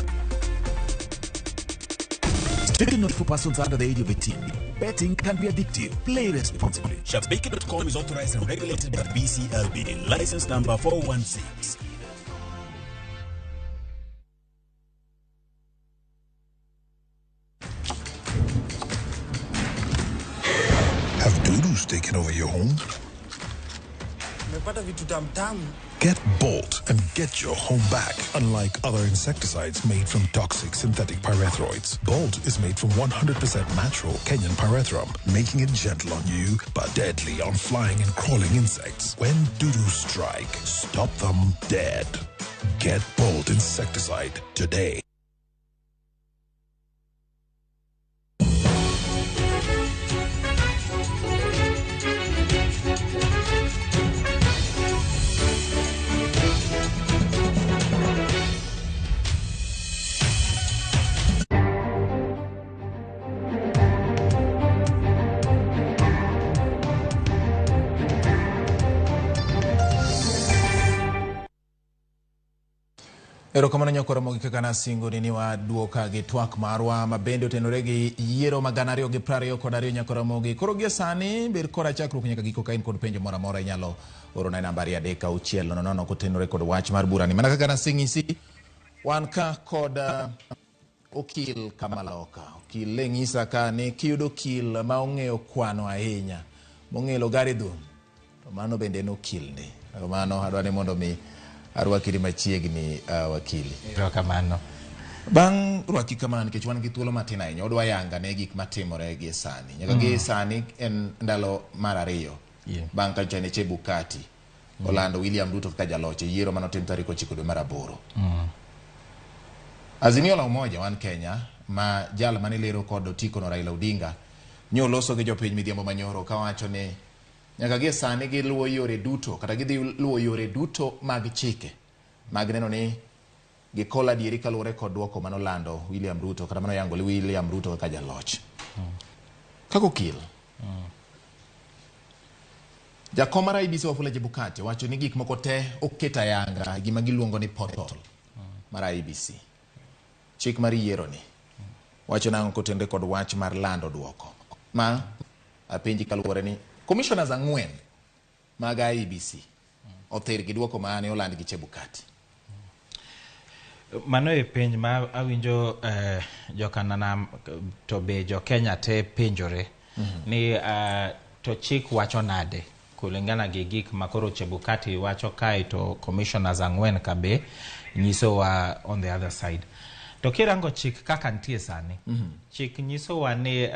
Taking note for persons under the age of 18. Betting can be addictive. Play responsibly. Shabiki.com is authorized and regulated by the BCLB. License number 416. Have doodles taken over your home? Get Bolt and get your home back. Unlike other insecticides made from toxic synthetic pyrethroids, Bolt is made from 100% natural Kenyan pyrethrum, making it gentle on you but deadly on flying and crawling insects. When doodoo strike, stop them dead. Get Bolt insecticide today. Erokamano nyako Ramogi kaka nasingo ni wa duoka gi twak marwa mabende otenore gi yiero magana 2022 nyako Ramogi. Koro gi sani ber kora chakruok nyaka giko kain kod penjo mora mora inyalo oro na nambari 3 kotenore kod wach mar burani. Mana kaka nasingisi wan ka kod okil Kamaloka. Okil lengisa ka ne kiyudo okil ma ong'eyo kwano ahinya. Mong'elo gari dhun. To mano bende no okil ne. Mano adwani mondo mi arwakiri machiegni wakili. Erokamano. Bang' rwaki kamano nikech wan gi thuolo matin ahinya odwa yanga ne gik matimore gi sani. Nyaka gi sani en ndalo mar 2. Bang' ka chane Chebukati Orlando William Ruto ka jaloch yiero manotim tarik 9 dwe mar 8. Azimio la Umoja wan Kenya ma jal mane lero kod otiko no Raila Odinga nyoloso gi jopiny midhiambo manyoro kawacho ni nyaka gi sani gi luwo yore duto kata gi luwo yore duto mag chike mag neno ni gikola dieri kaluwore kod duoko manolando William Ruto kata mano yango William Ruto kaka jaloch. Kako okil jakom mar IEBC Wafula Chebukati wacho ni gik moko te oketa yanga gima giluongo ni portal mar IEBC. Chik mar yiero ni wacho nango kotende kod wach mar lando duoko ma apenji kaluwore ni commissioners 4 mag IEBC other gi duoko mane oland gi Chebukati. Mano e penj ma awinjo jokanana to be jo Kenya te penjore ni to chik wacho nade kulingana gi gik makoro Chebukati wacho kae to commissioners ang'wen ka be nyiso wa on the other side. To kirango chik kaka nitie sani, chik nyiso wa ni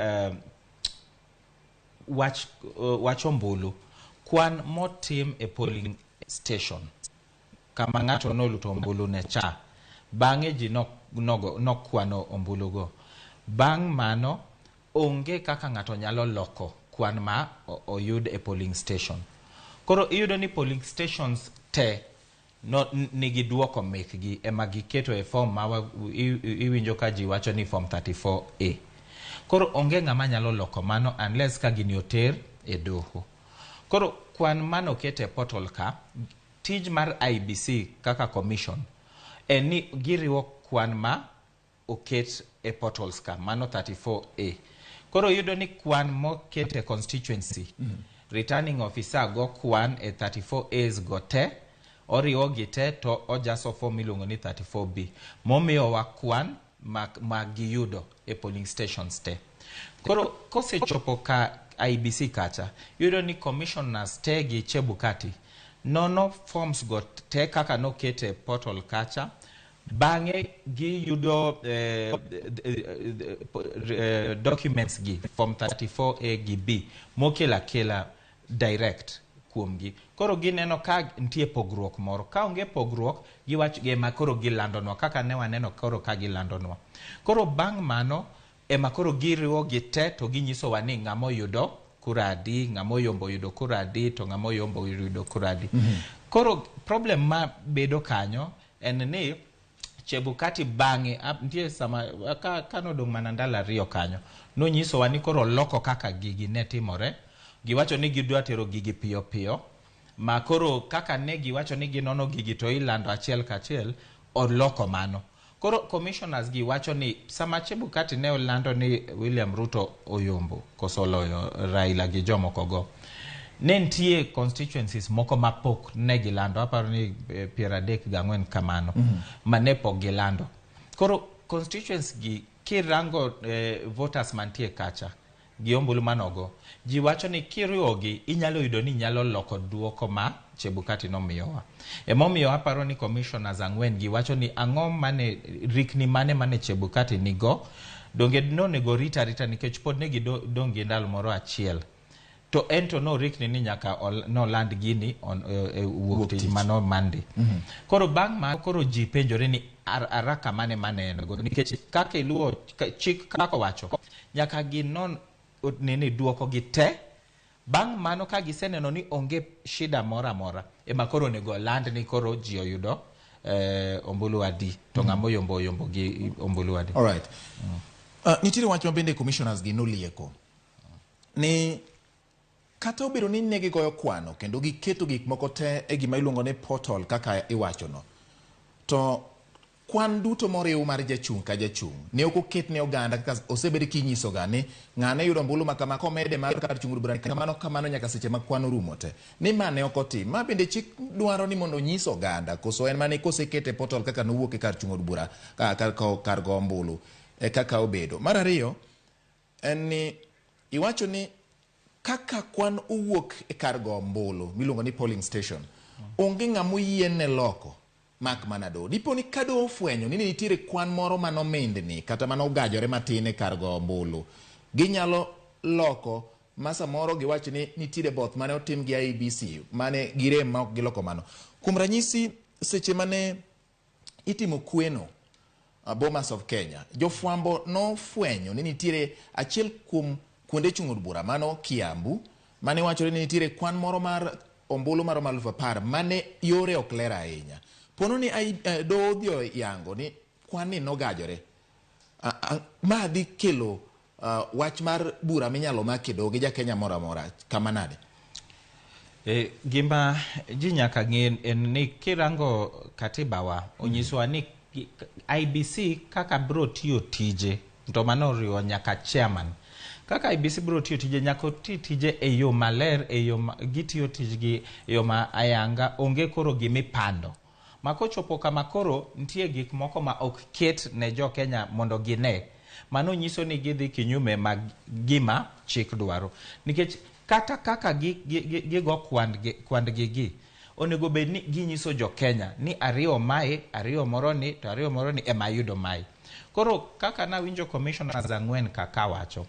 wach ombulu kwan motim e polling station kama ng'ato noluto ombulu ne cha bang'e ji nokwano ombulu go. Bang' mano onge kaka ng'ato nyalo loko kwan ma oyud e polling station. Koro iyudo ni polling stations te nigi duoko mekgi ema giketo e form ma iwinjo ka ji wacho ni form 34A. Koro onge ng'ama nyalo loko mano unless ka gini oter e doho. Koro kwan mano kete portal ka, tij mar IBC kaka commission en ni giriwo kwan ma oket e portals ka, mano 34A. Koro yudo ni kwan mokete constituency, returning officer go kwan e 34As go te, oriwo gi te to ojaso form milongo ni 34B. Momiyo wa kwan ma giyudo e polling stations te. Koro kose chopo ka IBC kacha, yudo ni commissioners te gi Chebukati nono forms go te kaka no kete portal kacha, bang'e gi yudo documents gi form 34A gi B mokela kela direct kuom gi. Koro gineno ka ntie pogruok moro, ka onge pogruok giwach ema koro gilandonwa kaka ne waneno koro ka gilandonwa. Koro bang' mano ema koro giriwo gi te to ginyiso wa ni ng'amo yudo kuradi, ng'amo yombo yudo kuradi, to ng'amo yombo yudo kuradi. Koro problem ma bedo kanyo en ni Chebukati bang'e ntie sama ka nodong' mana ndalo 2 kanyo nonyiso wa ni koro loko kaka gigi ne timore. Giwacho ni gidwa tero gigi piyo piyo, ma koro kaka ne giwacho ni ginono gigi to ilando achiel kachiel, oloko mano. Koro commissioners gi wacho ni sama Chebukati ne olando ni William Ruto oyombo kosoloyo Raila gi jomoko go, ne ntie constituencies moko mapok ne gilando, aparo ni 34 kamano ma ne pok gilando. Koro constituencies gi kirango voters mantie kacha gi ombulu manogo, ji wacho ni kiriwogi inyalo yudo ni nyalo loko duoko ma Chebukati nomiyowa. Emomiyo aparo ni commissioners ang'wen gi wacho ni ang'o mane rikni mane Chebukati nigo, donge nonego rita nikech pod ne gidong' gi ndalo moro achiel. To ento no rikni ni nyaka no land gini wuok tich mano Monday. Koro bang' ma koro ji penjore ni araka mane go, nikech kaka iluwo chik kako wacho nyaka ginon nini duoko gi te. Bang' mano ka giseneno ni onge shida mora mora, ema koro nego land ni koro ji oyudo ombulu adi, to ng'amo yombo gi ombulu adi. All right. Nitiere wach ma bende commissioners gi nolieko ni kata obiro ni ne gigoyo kwano kendo giketo gik moko te e gima iluongo ni portal kaka iwachono, to kwan duto moriw mar jachung' ka jachung' ne ok oket ne oganda kaka osebed kinyiso ga ni ng'ane yudo ombulu ma kama komede mar kar chung'ur bura kamano nyaka seche ma kwano rumo te, ni mane ok otim. Ma bende chik dwaro ni mondo nyis oganda koso en mane kosekete portal kaka nowuok e kar chung'ur bura kar go ombulu kaka obedo. Mar ariyo en ni iwacho ni kaka kwan owuok e kar go ombulu miluongo ni polling station, onge ng'amo yiene loko mak mana do. Dipo ni kado ofwenyo ni nitiere kwan moro manomindni kata manogajore matin e kar go ombulu, ginyalo loko masa moro giwacho ni nitiere both mane otim gi IBC mane girem ma ok giloko mano. Kuom ranyisi seche mane itimo kweno Bomas of Kenya, jofwambo nofwenyo ni nitiere achiel kuom kuonde chung'ur bura mano Kiambu mane wacho ni nitiere kwan moro mar ombulu mar 10,000 mane yore ok ler ahinya. Pono ni doodhio yango ni kwan ni nogajore. Ma dhi kelo wach mar bura minyalo make do gi jakenya mora mora kama nade? Gima ji nyaka ng'e en ni kirango katibawa onyiswa ni IBC kaka bro tiyo tije, to mano oriwo nyaka chairman. kaka IBC bro tiyo tije nyako tije e yo maler, e yo gitiyo tijgi e yo ma ayanga, onge koro gimipando. Makochopo kama koro ntie gik moko ma ok ket ne jo Kenya mondo gine. Mano nyiso ni gidhi kinyume mag gima chik dwaro. Nikech kata kaka gigo kwandgi onego bed ni ginyiso jo Kenya ni ariyo mae, ariyo moroni, to ariyo moroni ema yudo mae. Koro kaka na winjo commissioners ang'wen kaka wacho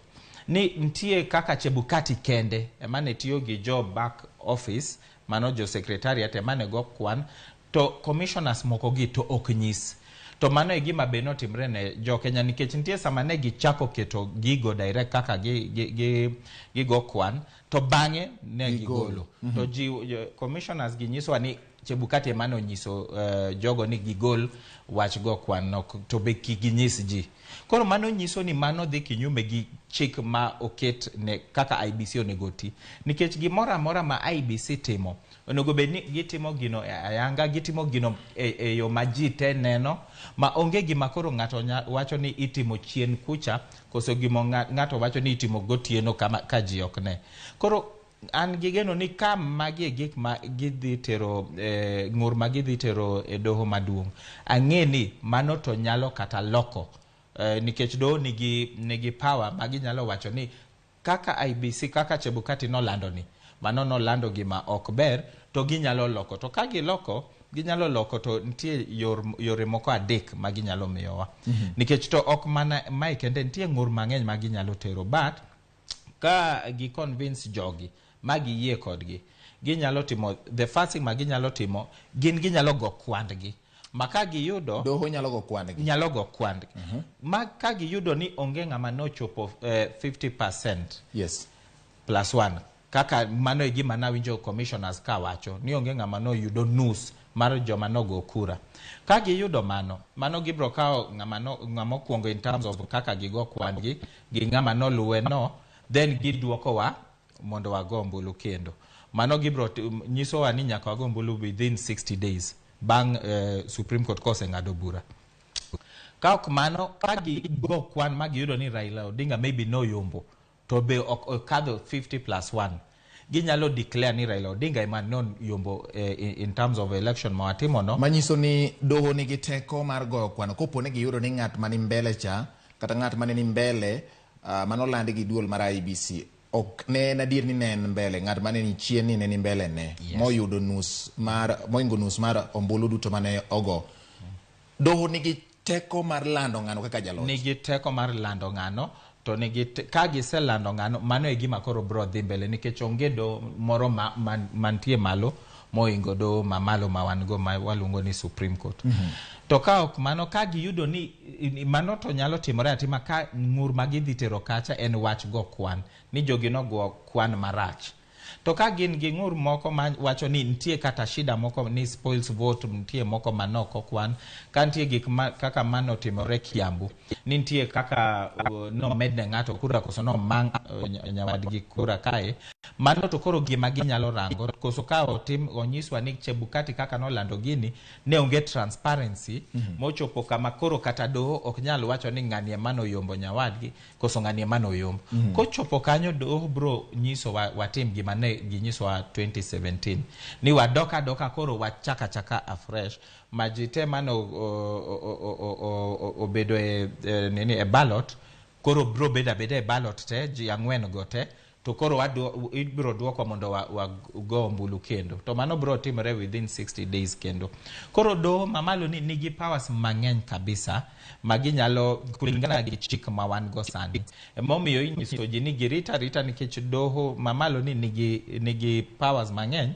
ni ntie kaka Chebukati kende emane tiyo gi jo back office, mano jo secretariat emane go kwan, to commissioners moko gi to ok nyis. To mano e gima be notimre ne jo Kenya, nikech ntie sama ne gichako keto gigo direct kaka gigo kwan, to bang'e ne gigolo. To commissioners ginyiso ni Chebukati emane onyiso jogo ni gigol wach go kwan no, to be ginyis ji. Koro mano nyiso ni mano dhi kinyume gi chik ma oket ne kaka IBC onego ti. Nikech gimora mora ma IBC timo, onego bed ni gitimo gino ayanga, gitimo gino e yo ma ji te neno, ma onge gima koro ng'ato wacho ni itimo chien kucha, koso gimo ng'ato wacho ni itimo gotieno ka ji ok ne. Koro an gigeno ni ka magi gik ma gidhi tero ng'ur ma gidhi tero e doho maduong', ang'e ni mano to nyalo kata loko, nikech doho nigi power ma ginyalo wacho ni kaka IBC, kaka Chebukati nolando ni, mano nolando gima ok ber, to ginyalo loko. To ka giloko, ginyalo loko, to ntie yore moko adek ma ginyalo miyowa. Nikech to ok mana mai kende, ntie ng'ur mang'eny ma ginyalo tero, but ka gi-convince jogi ma giyie kodgi, ginyalo timo, the first thing ma ginyalo timo, ginyalo go kwandgi. Ma ka giyudo doho nyalo go kwandgi. Nyalo go kwandgi. Ma ka giyudo ni onge ng'ama nochopo 50%. Yes. Plus one. Kaka mano e gima nawinjo commissioners ka wacho ni onge ng'ama noyudo nus mar joma nogo kura. Ka giyudo mano gibro kao ng'ama okuongo in terms of kaka gigo kwandgi, gi ng'ama noluwe no, then giduoko wa mondo wago ombulu kendo. Mano gibro nyiso wa ni nyaka wago ombulu within 60 days. Bang Supreme Court kose ng'ado bura. Ka ok mano, ka gigo kwan ma giyudo ni Raila Odinga maybe no yombo, to be okadho 50+1, ginyalo declare ni Raila Odinga ema non yombo in terms of election ma watimo no. Manyiso ni doho nigi teko mar goyo kwano kopo ne giyudo ni ng'at mani mbele cha, kata ng'at mani ni mbele manolandi gi duol mar IBC ok ne en adier ni ne en mbele, ng'at mane ni chien ni ne ni mbele ne, moyudo moingo nus mar ombulu duto mane ogo. Doho nigi teko mar lando ng'ano kaka jaloch. Nigi teko mar lando ng'ano, to nigi ka giselando ng'ano, mano e gima koro bro dhi mbele, nikech onge do moro mantie malo moingo do mamalo ma wan go ma waluongo ni Supreme Court. To ka ok mano, ka giyudo ni mano to nyalo timore atima ka ng'ur ma gidhi tero kacha en wach go kwan, ni jogi no go kwan marach. To ka gin gi ng'ur moko ma wacho ni ntie kata shida moko ni spoils vote, ntie moko manoko kwan, ka ntie gik kaka mano timore Kiambu, ni ntie kaka no medne ng'ato kura koso no mang nyawadgi kura kae, mano to koro gima ginyalo rango, koso ka onyiswa ni Chebukati kaka nolando gini ne onge transparency, mochopo kama koro kata doho ok nyal wacho ni ng'ani emano yombo nyawadgi, koso ng'ani emano yombo. Kochopo kanyo doho bro nyiso watim gima ne ginyiso wa 2017, ni wadoka koro wachaka afresh, majite mano obedo e ballot, koro bro beda e ballot te, ji ang'wen go te, to koro ibro duoko mondo wago ombulu kendo. To mano bro timore within 60 days kendo. Koro doho mamalo ni nigi powers mang'eny kabisa, maginyalo kulingana gi chik ma wan go sani. Momiyo inyiso ji ni girita nikech doho mamalo ni nigi powers mang'eny,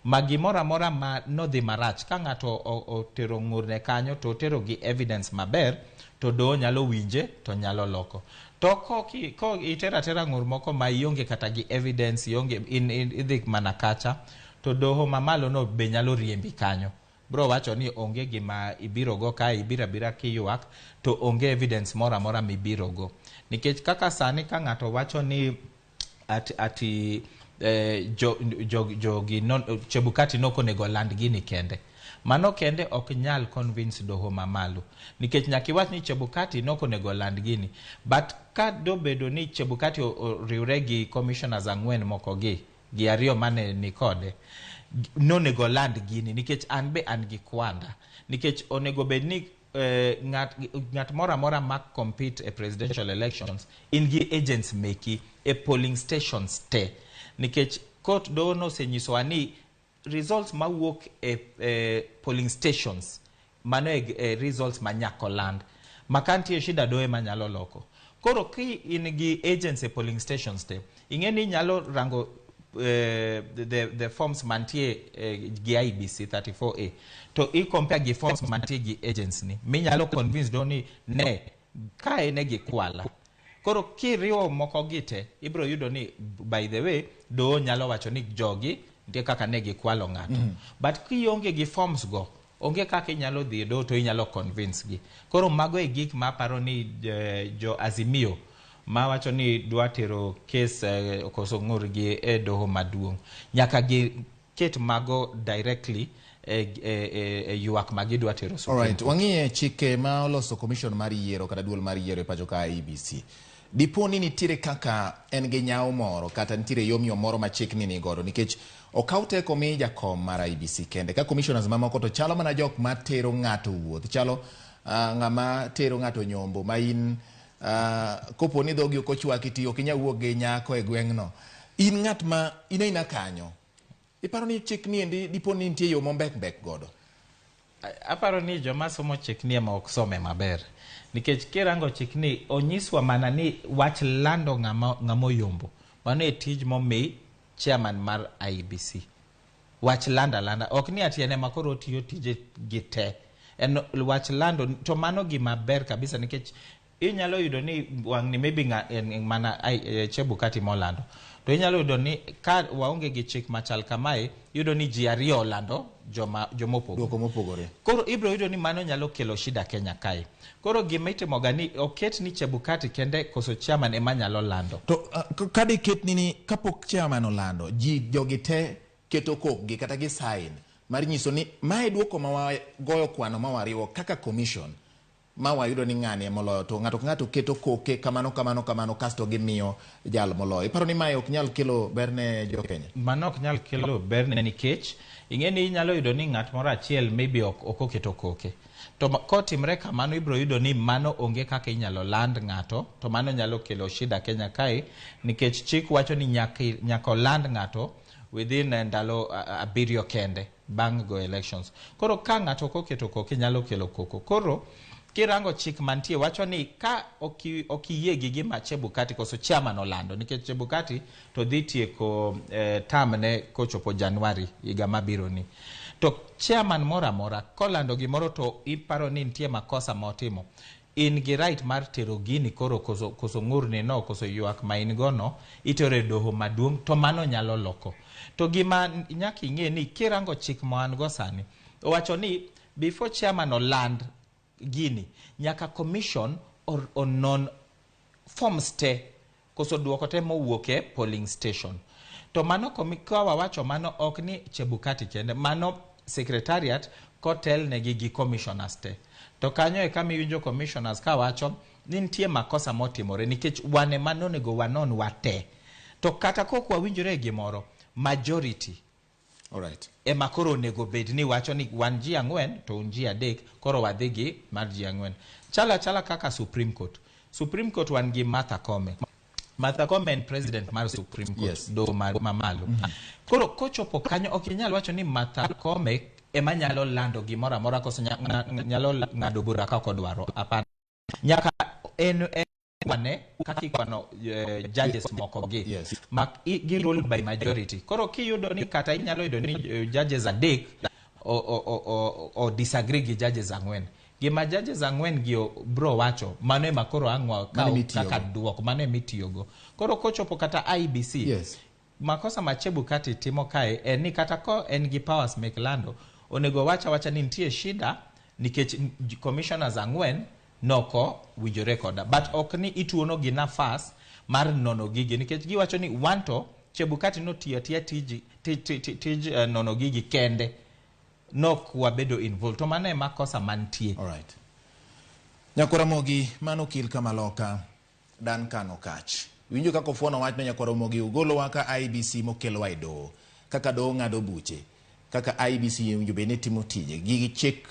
ma gimora mora ma nodhi marach, ka ng'ato otero ng'urne kanyo to otero gi evidence maber, to doho nyalo winje to nyalo loko. To ko itera ng'ur moko ma ionge kata gi evidence, ionge idhi mana kacha, to doho mamalo no be nyalo riembi kanyo. Bro wacho ni onge gima ibiro go ka ibira kiyuak, to onge evidence mora mibiro go. Nikech kaka sani ka ng'ato wacho ni ati Chebukati noko nego land gini kende, Mano kende ok nyal convince doho mamalo. Nikech nyaki wach ni Chebukati noko nego land gini. But ka do bedo ni Chebukati riure gi commissioners ang'wen moko gi ariyo mane ni kode, no nego land gini nikech an gi kwanda. Nikech onego bed ni ngat mora mak compete a presidential elections in gi agents meki a polling stations te. Nikech court do no senyiso ani results mawuok polling stations mano results manyako land makantie shida doe manyalo loko. Koro ki in gi agents e polling stations te ingeni nyalo rango the forms mantie gi IBC 34A to I compare gi forms mantie gi agents ni minyalo convince do ni ne kae ne gi kwala. Koro ki riwo moko gite ibro yudo ni by the way do nyalo wacho ni jogi ntie kaka ne gi kwalo ng'ato. But ki onge gi forms go onge kaka inyalo dhi do to inyalo convince gi. Koro mago e gik ma paro ni jo Azimio ma wacho ni dwa tero case koso ng'ur gi e doho maduong' nyaka gi ket mago directly yuak magi dwa tero Supreme Court. Alright, wang'iye chike ma oloso commission mar yiero kata duol mar yiero e pacho ka IEBC. Dipo ni nitiere kaka en gi nyao moro kata nitiere yomyo moro ma chik ni godo nikech okaw teko mi jakom mar IEBC kende ka commissioners mamoko to chalo mana jok ma tero ng'ato wuoth, chalo ng'ama tero ng'ato nyombo ma in kopo ni dhogi ok ochwaki ti ok inyal wuok gi nyako e gweng'no. In ng'at ma ina kanyo. Iparo ni chik ni endi dipo ni nitie yo mombek godo. Aparo ni joma somo chik ni ema ok some maber. Nikech kirango chik ni onyiswa mana ni wach lando ng'amo yombo. Mano e tij momi chairman mar IEBC. Wach landa ok ni atiene makoro tiyo tije gite. En wach lando to mano gima ber kabisa nikech inyalo yudo ni wang'ni maybe mana Chebukati molando. To inyalo yudo ni ka waonge gi chik machal kamae yudo ni ji ariyo olando jomopogore. Koro ibro yudo ni mano nyalo kelo shida Kenya kae. Koro gima itimoga ni oket ni Chebukati kende koso chairman ema nyalo lando. To kadi ket ni kapok chairman olando jogi te keto kokgi kata gi sign mar nyiso ni mae duoko ma goyo kwano ma wariwo kaka commission ma wayudo ni ng'ani emoloyo to ng'ato keto koke kamano kasto gimiyo jal moloyo. Iparo ni mae ok nyal kelo berne jo Kenya? Mano ok nyal kelo berne nikech ing'eni inyalo yudo ni ng'at moro achiel maybe ok oketo koke. To kotimre kamano ibro yudo ni mano onge kaka inyalo land ng'ato to mano nyalo kelo shida Kenya kae nikech chik wacho ni nyaka land ng'ato within ndalo 7 kende bang' go elections. Koro ka ng'ato koketo koke nyalo kelo koko. Koro kirango chik mantie wacho ni ka okiyie gi gima Chebukati koso chairman olando nikech Chebukati to dhi tieko term ne kochopo Januari higa mabiro ni. To chairman mora kolando gimoro to iparo ni nitie makosa motimo. In gi right mar tero gini koro koso ng'urni no koso yuak ma in gono itore doho maduong' to mano nyalo loko. To gima nyaki ing'e ni kirango chik ma an go sani owacho ni before chairman oland gini nyaka commission or non forms te koso duoko te mowuok e polling station. To mano kawa wacho mano ok ni Chebukati kende, mano secretariat kotel negi gi commissioners te. To kanyo e kama iwinjo commissioners ka wacho ni nitie makosa motimore nikech wane mano nego wanon wate. To kata kok wawinjore gimoro majority. Alright. Ema koro nego bed ni wacho ni wan ji ang'wen to un ji adek koro wadhi gi mar ji ang'wen. Chala kaka Supreme Court. Supreme Court wan gi Martha Koome. Martha Koome en president mar Supreme Court. Yes. Do mamalo. Koro kochopo kanyo ok inyal wacho ni Martha Koome ema nyalo lando gimoro amora koso nyalo ng'ado bura ka kodwaro. Apana. Nyaka en wane kaki kwano judges moko gi. Yes. Gi rule by majority. Koro kiyudo ni kata inyalo yudo ni judges adek o disagree gi judges ang'wen. Gima judges ang'wen gi bro wacho mano ema koro ang'wa kaka duoko mano emitiyogo. Koro kochopo kata IEBC. Yes. Makosa ma Chebukati timo kae en ni kata ko en gi powers mek lando onego wacha ni nitie shida nikech commissioners ang'wen noko winjore koda but ok ni ituono gi nafas mar nono gigi nikech giwacho ni wanto Chebukati no tiyo tij nono gigi kende nok wabedo involved. To mane makosa mantie. All right. Nyako Ramogi, mano kil kamaloka dan kano kach. Winjo kako fuono wach na Nyako Ramogi ugolo waka IBC mokelo waido. Kaka do ngado buche. Kaka IBC winjo bene timo tije. Gigi chik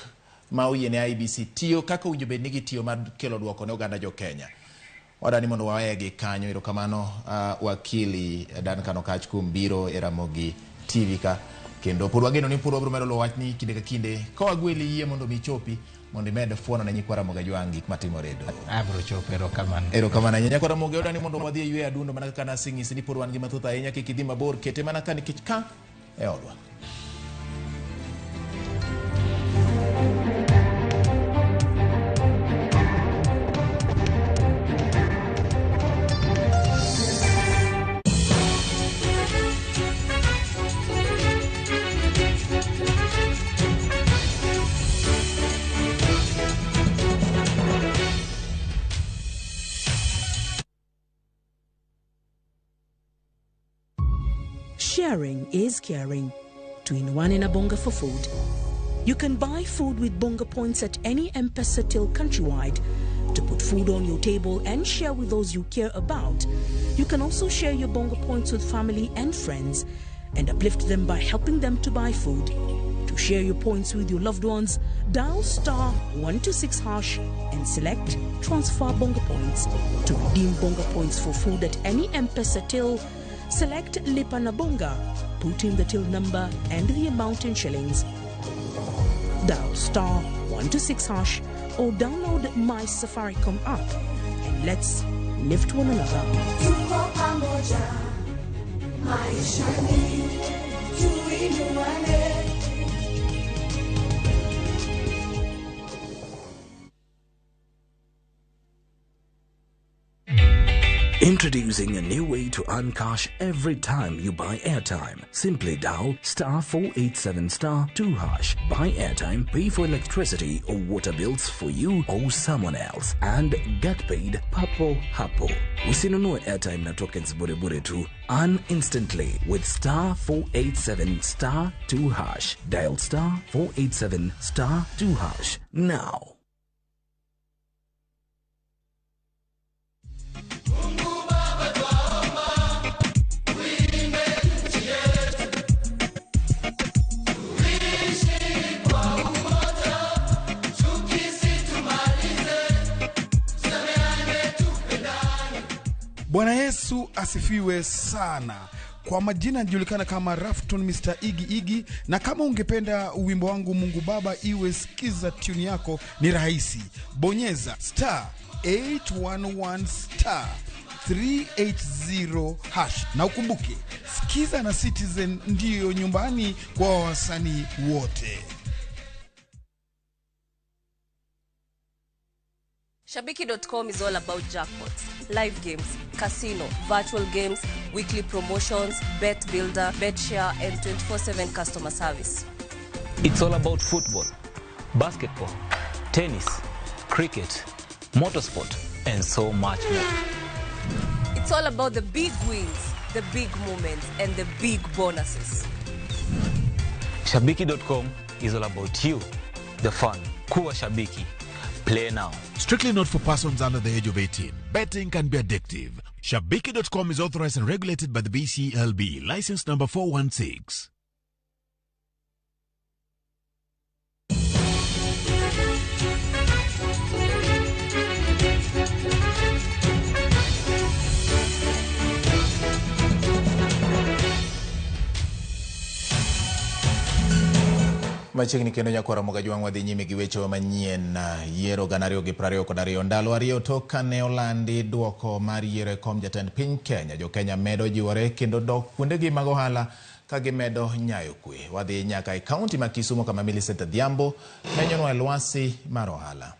ma oyiene IBC tiyo kaka winjo bene nigi tiyo mar kelo duoko ne oganda jo Kenya. Wadani mondo wawegi kanyo erokamano wakili dan kano kach kuom biro e Ramogi TV ka. Kendo pod wageno ni pod wabiro medo lo wach ni kinde ka kinde ka wagweli yie mondo michopi mondo med fuono na Nyako Ramogi jwang gik matimore do. Abro chopo erokamano. Erokamano Nyako Ramogi odani mondo wadhi ywe adundo mana kaka nasing'isi ni pod wan gi mathoth ahinya kik idhi mabor kete mana ka nikech ka e odwa. Sharing is caring. 2-in-1 in a bonga for food. You can buy food with bonga points at any M-Pesa till countrywide to put food on your table and share with those you care about. You can also share your bonga points with family and friends and uplift them by helping them to buy food. To share your points with your loved ones, dial *126# and select Transfer Bonga Points. To redeem bonga points for food at any M-Pesa till, select Lipa na Bonga, put in the till number and the amount in shillings. Dial *126# or download My Safaricom app and let's lift one another. Tuko pamoja, maisha ni tuinuane. Introducing a new way to earn cash every time you buy airtime. Simply dial *487*2#. Buy airtime, pay for electricity or water bills for you or someone else, and get paid papo hapo. Usinunue airtime na tokens bure bure tu. Earn instantly with *487*2#. Dial *487*2# now. Bwana Yesu asifiwe sana. Kwa majina najulikana kama Rafton Mr. Iggy, na kama ungependa wimbo wangu Mungu Baba iwe, sikiza tune yako ni rahisi. Bonyeza *811*380# na ukumbuke, sikiza na Citizen ndiyo nyumbani kwa wasanii wote. Shabiki.com is all about jackpots, live games, casino, virtual games, weekly promotions, bet builder, bet share, and 24/7 customer service. It's all about football, basketball, tennis, cricket, motorsport, and so much more. It's all about the big wins, the big moments, and the big bonuses. Shabiki.com is all about you, the fun. Kuwa Shabiki. Play now. Strictly not for persons under the age of 18. Betting can be addictive. Shabiki.com is authorized and regulated by the BCLB. License number 416. Machiegni kendo Nyako Ramogi jwang wadhi nyime gi weche manyien. Yiero gana 2022 ndalo ariyo tok kane olandi duoko mar yiero e kom jatend piny Kenya. Jo Kenya medo jiwore kendo dok kuondegi mag ohala ka gimedo nyayo kwe. Wadhi nyaka e kaunti ma Kisumu kama Millicent Adhiambo menyonwa lwasi mar ohala.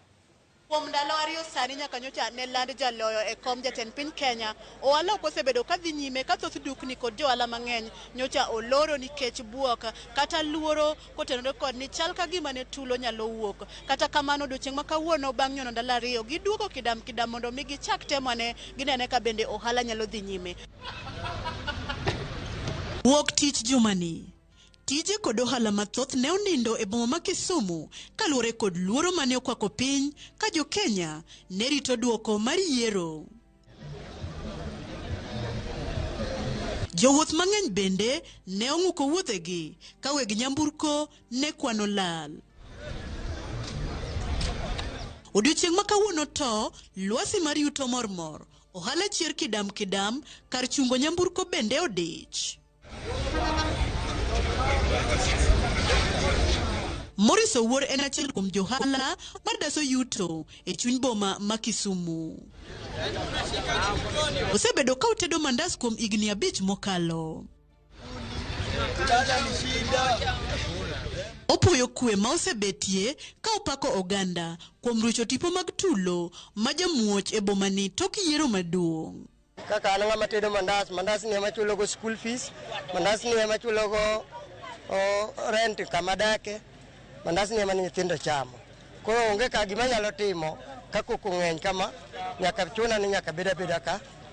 Kuom ndalo ariyo sani nyaka nyocha ne land jaloyo e kom jatend piny Kenya. Ohala ok osebedo ka dhi nyime ka thoth dukni kod johala mang'eny nyocha oloro nikech buok kata luoro kotenore kod ni chal ka gima ne tulo nyalo wuok. Kata kamano odiochieng' ma kawuono bang' nyono ndalo ariyo giduogo kidam mondo mi gichak temone ginene ka bende ohala nyalo dhi nyime. Wuok tich jumani Tije kod ohala mathoth ne onindo e boma ma Kisumu kaluwore kod luoro mane okwako piny ka jo Kenya ne rito duoko mar yiero. Jowuoth mang'eny bende ne ong'uko wuodhegi ka weg nyamburko ne kwano lal. Odiochieng' ma kawuono to lwasi mar yuto mormor, ohala chier kidam kidam, kar chungo nyamburko bende odich. Morris Owuor en achiel kuom johala madaso yuto e chuny boma ma Kisumu. Osebedo ka otedo mandas kuom higni 5 mokalo. Opuoyo kwe ma osebetie ka opako oganda kuom rucho tipo mag tulo ma jamuoch e boma ni tok yiero maduong'. Kaka an ng'ama tedo mandas ni ema chulo go school fees, mandas ni ema chulo go rent kama dake, mandas ni ema nyithindo chamo. Koro onge ka gima nyalo timo ka koko ng'eny kama nyaka chuna ni nyaka beda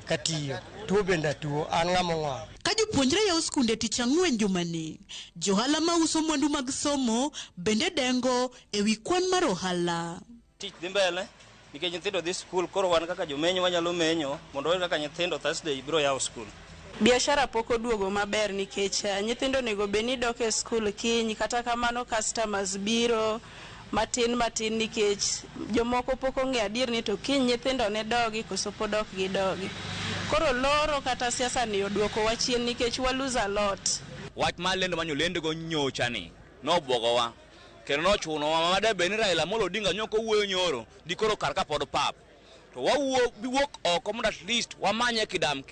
ka tiyo. Tuo benda tuo an ng'ama ng'ol. Ka jopuonjre yawo skunde tich ang'wen jumani, johala ma uso mwandu mag somo bende dengo e wi kwan mar ohala. Tich dhi mbele nikech nyithindo dhi skul, koro wan kaka jomenyo wanyalo menyo mondo oyud kaka nyithindo Thursday biro yawo skul. Biashara pok oduogo maber nikech nyithindo nego beni dok e skul kiny, kata kamano customers biro matin nikech jomoko pok ong'e adier ni to kiny nyithindo ne dogi koso pod ok gidogi. Koro loro kata siasa ni oduoko wa chien nikech wa lose a lot. Wach mar lendo manyo lendo go nyocha ni nobwogowa kendo nochunowa made beni Raila Amolo Odinga nyoko wuoyo nyoro dikoro kar ka pod pap to wawuok oko mondo at least wamanye kidam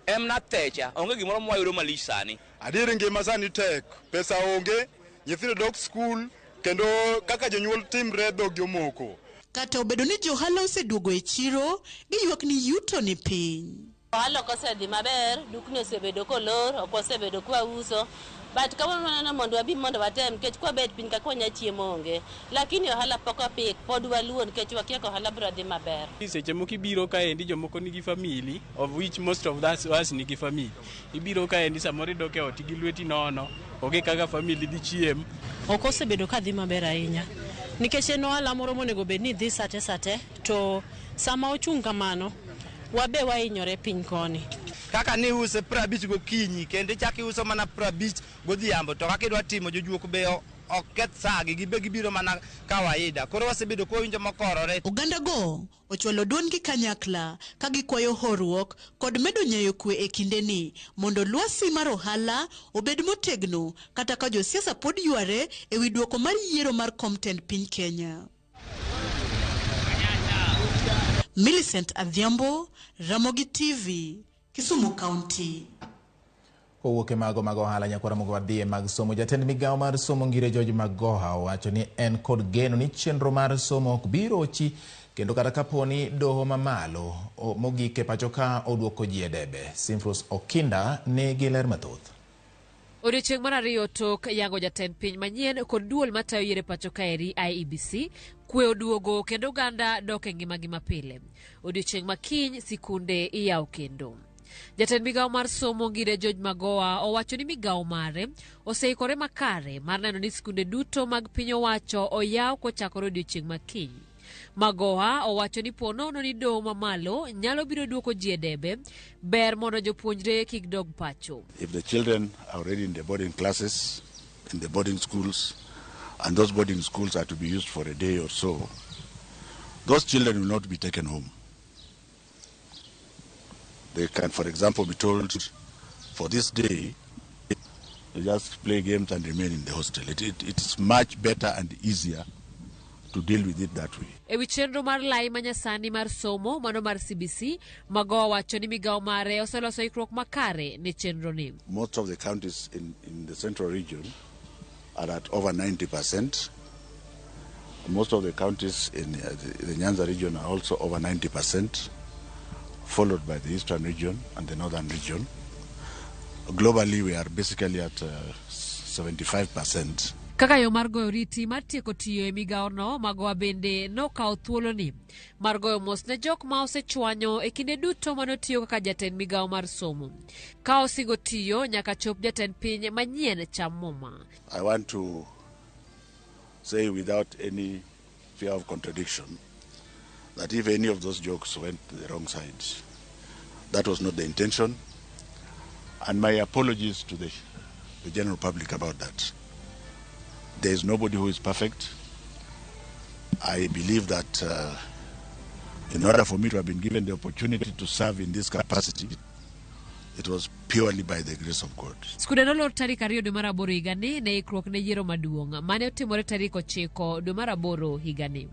emna techa onge gimoro mwayudo malich sani. Adier ngima sani tek, pesa onge, nyithindo dok skul kendo kaka jonyuol timre dhog jomoko. Kata obedo ni johala oseduogo e chiro, giywak ni yuto ni piny. Ohala kosedhi maber, dukni osebedo kolor, ok osebedo kwa uso. But kawuono waneno mondo wabi mondo watem nikech kwa bet piny kaka wanya chiemo onge. Lakini ohala pok opik, pod waluor nikech wakia ko ohala biro dhi maber. Seche moko ibiro kaendi jomoko nigi family, of which most of us nigi family. Ibiro kaendi samoro idok e ot gi lweti nono, onge kaka family dhi chiem. Ok osebedo ka dhi maber ahinya. Nikech en ohala moro monego bed ni dhi sate to sama ochung' kamano wabe wahinyore piny koni. Kaka ni use 50 gokinyi kendo chaki uso mana 50 godhiambo to kaka idwa timo jojuok be ok keth sagi gibe gibiro mana kawaida. Koro wasebedo ko winjo mokorore. Oganda go ochwalo duon gi kanyakla ka gikwayo horuok kod medo nyayo kwe e kindeni mondo lwasi mar ohala obed motegno kata ka josiasa pod yware e wi duoko mar yiero mar Comtend piny Kenya. Millicent Adhiambo, Ramogi TV, Kisumu County. Kowuok e mago mag ohala nyakwara mogo wadhie mag somo. Jatend migawo mar somo Ngire George Magoha owacho ni en kod geno ni chenro mar somo ok biro chi kendo kata kaponi doho mamalo mogik e pacho ka oduoko ji e debe. Simfros Okinda nigi ler mathoth. Odiochieng' mar ariyo tok yango jatend piny manyien kod duol matayo yiero pacho kaeri IEBC, kwe oduogo kendo oganda dok e ngimagi mapile. Odiochieng' makiny sikunde iyawo kendo. Jatend migawo mar somo Ngire George Magoha owacho ni migawo mare oseikore makare mar neno ni sikunde duto mag piny owacho oyaw kochakore odiochieng' makiny. Magoha owacho ni ponono ni doho mamalo nyalo biro duoko ji e debe, ber mondo jopuonjre kik dog pacho. If the children are already in the boarding classes, in the boarding schools, and those boarding schools are to be used for a day or so, those children will not be taken home. They can, for example, be told, for this day, they just play games and remain in the hostel. It is much better and easier to deal with it that way. Ewi chenro mar lai manyasani mar somo mano mar CBC, Magoha wacho ni migawo mare oseloso ikruok makare ne chenro ni. Most of the counties in the central region are at over 90%. Most of the counties in the Nyanza region are also over 90%, followed by the eastern region and the northern region. Globally, we are basically at 75%. Kaka yo mar goyo riti mar tieko tiyo e migaono, Magoha bende nokawo thuoloni mar goyo mos ne jok ma osechwanyo e kinde duto manotiyo kaka jatend migao mar somo. Ka osigo tiyo nyaka chop jatend piny manyien cham muma. I want to say without any fear of contradiction that if any of those jokes went to the wrong side, that was not the intention, and my apologies to the general public about that. There is nobody who is perfect. I believe that in order for me to have been given the opportunity to serve in this capacity, it was purely by the grace of God. Skunde nolor tarik 2 dwe mar 8 higani ne ikruok ne yiero maduong' mane otimore tarik 9 dwe mar 8 higani.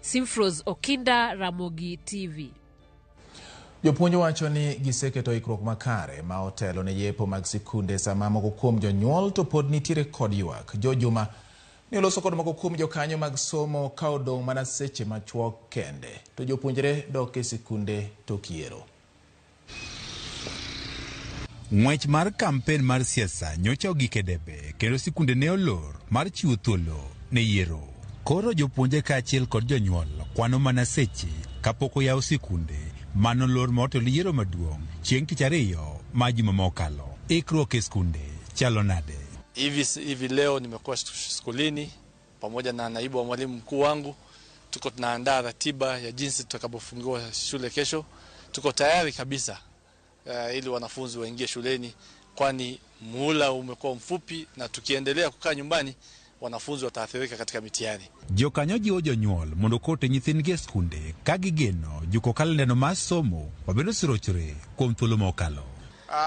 Simfros Okinda, Ramogi TV. Jopuonj wacho ni giseketo ikruok makare ma otelo ne yepo mag sikunde sama moko kuom jonyuol to pod nitiere kod ywak. Juma ni oloso kod moko kuom jokanyo mag somo ka odong' mana seche machuok kende to jopuonjre dok e sikunde to kiero. Ng'wech mar kampen mar siasa nyocha ogik e debe kendo sikunde ne olor mar chiwo thuolo ne yiero. Koro jopuonje kaachiel kod jonyuol kwano mana seche kapok oyaw sikunde manolor motelo yiero maduong' chieng' tich ariyo ma juma mokalo. Ikruok e sikunde chalo nade? Hivi leo nimekuwa skulini pamoja na naibu wa mwalimu mkuu wangu. Tuko tunaandaa ratiba ya jinsi tutakapofungua shule kesho. Tuko tayari kabisa ili wanafunzi waingie shuleni, kwani muhula umekuwa mfupi na tukiendelea kukaa nyumbani wanafunzi wataathirika katika mitihani. Jokanyo jiwo jonyuol mondo kote nyithindgi e skunde ka gigeno juko kalendano mar somo mabedo sirochre kuom thuolo mokalo.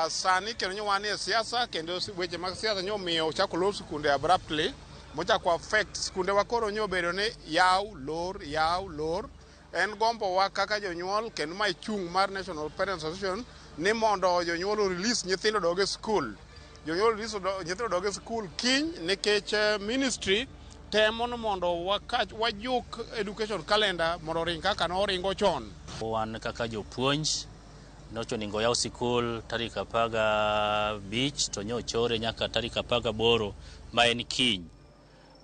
Sani kendo nyowane siasa kendo weche mag siasa nyomiyo chako lor skunde abruptly mochako affect skunde wa koro nyobedo ne yaw lor en gombo wa kaka jonyuol kendo mai chung mar National Parents Association ni mondo jonyuol release nyithindo doge school. Jonyuol release nyithindo doge school kiny nikech ministry temo mondo wajuk education calendar mondo ring kaka no ringo chon. Wan kaka jopuonj nocho ningo yaw sikul tarik 15 to nyochore nyaka tarik 18 ma en kiny.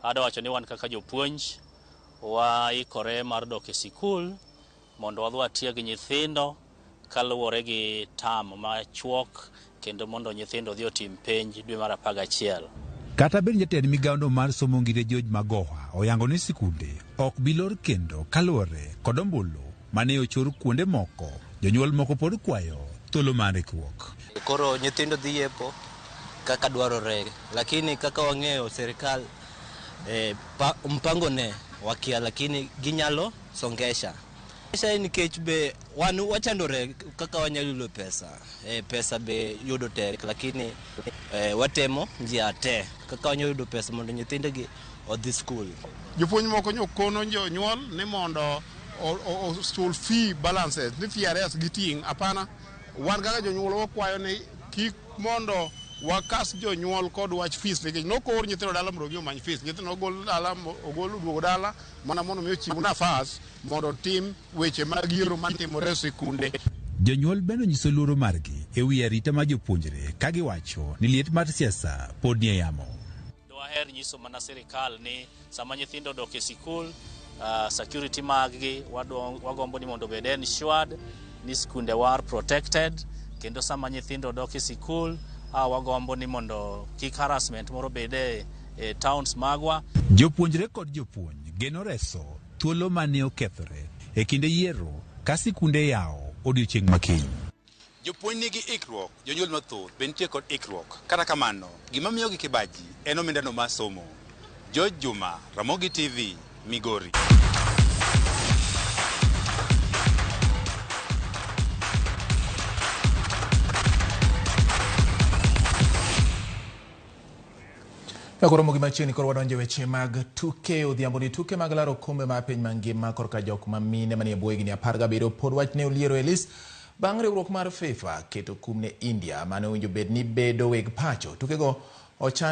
Adawacho ni wan kaka jopuonj waikore mar dok e sikul mondo wadwa tieg nyithindo kaluwore gi tam machuok kendo mondo nyithindo dhi otim penj dwe mar 11. Kata bed jatend migaono mar somo ngire George Magoha oyango ni sikunde ok bilor kendo kaluwore kod ombulu mane ochor kuonde moko. Jonyuol moko pod kwayo thuolo mar ikruok. Koro nyithindo dhi yepo kaka dwarore, lakini kaka wang'eyo serikal mpango ne wakia, lakini ginyalo songesha. Nikech be wan wachandore kaka wanyalo yudo pesa be yudo tek, lakini watemo njia te kaka wanyalo yudo pesa mondo nyithindegi odhi skul. Jopuonj moko nyokono jonyuol ni mondo school fee balances ni FRS giting apana. Wan kaka jonyuol wakwayo ni kik mondo wakas jonyuol kod wach fees nikech nokor nyithindo dala mondo giomany fees. Nyithindo ogol dala duogo dala mana mondo miyo chiwo nafas mondo tim weche mag yiero matimore sikunde. Jonyuol bende nyiso luoro margi e wi arita ma jopuonjre ka giwacho ni liet mar siasa pod nie yamo. Dwaher nyiso mana sirikal ni sama nyithindo dok e sikul security maggi wagombo ni mondo bed ensured ni skunde war protected, kendo sama nyithindo dok e sikul wagombo ni mondo kik harassment moro bede e towns magwa. Jopuonjre kod jopuonj geno reso thuolo mane okethore e kinde yiero ka sikunde yawo odiochieng' makiny. Jopuonj nigi ikruok, jonyuol mathoth bentie kod ikruok. Kata kamano, gima miyogi kibaji en omendano mar somo. Juma, Ramogi TV, Migori. Nakoromo gimachiegni koro wadonjo weche mag tuke odhiambo ni tuke mag laro kombe mar piny mangima korka jok mamine manie bwo higni 17 pod wach ne oliero e list bang' riwruok mar FIFA keto kum ne India mane owinjo bed ni bedo weg pacho. Tukego ochan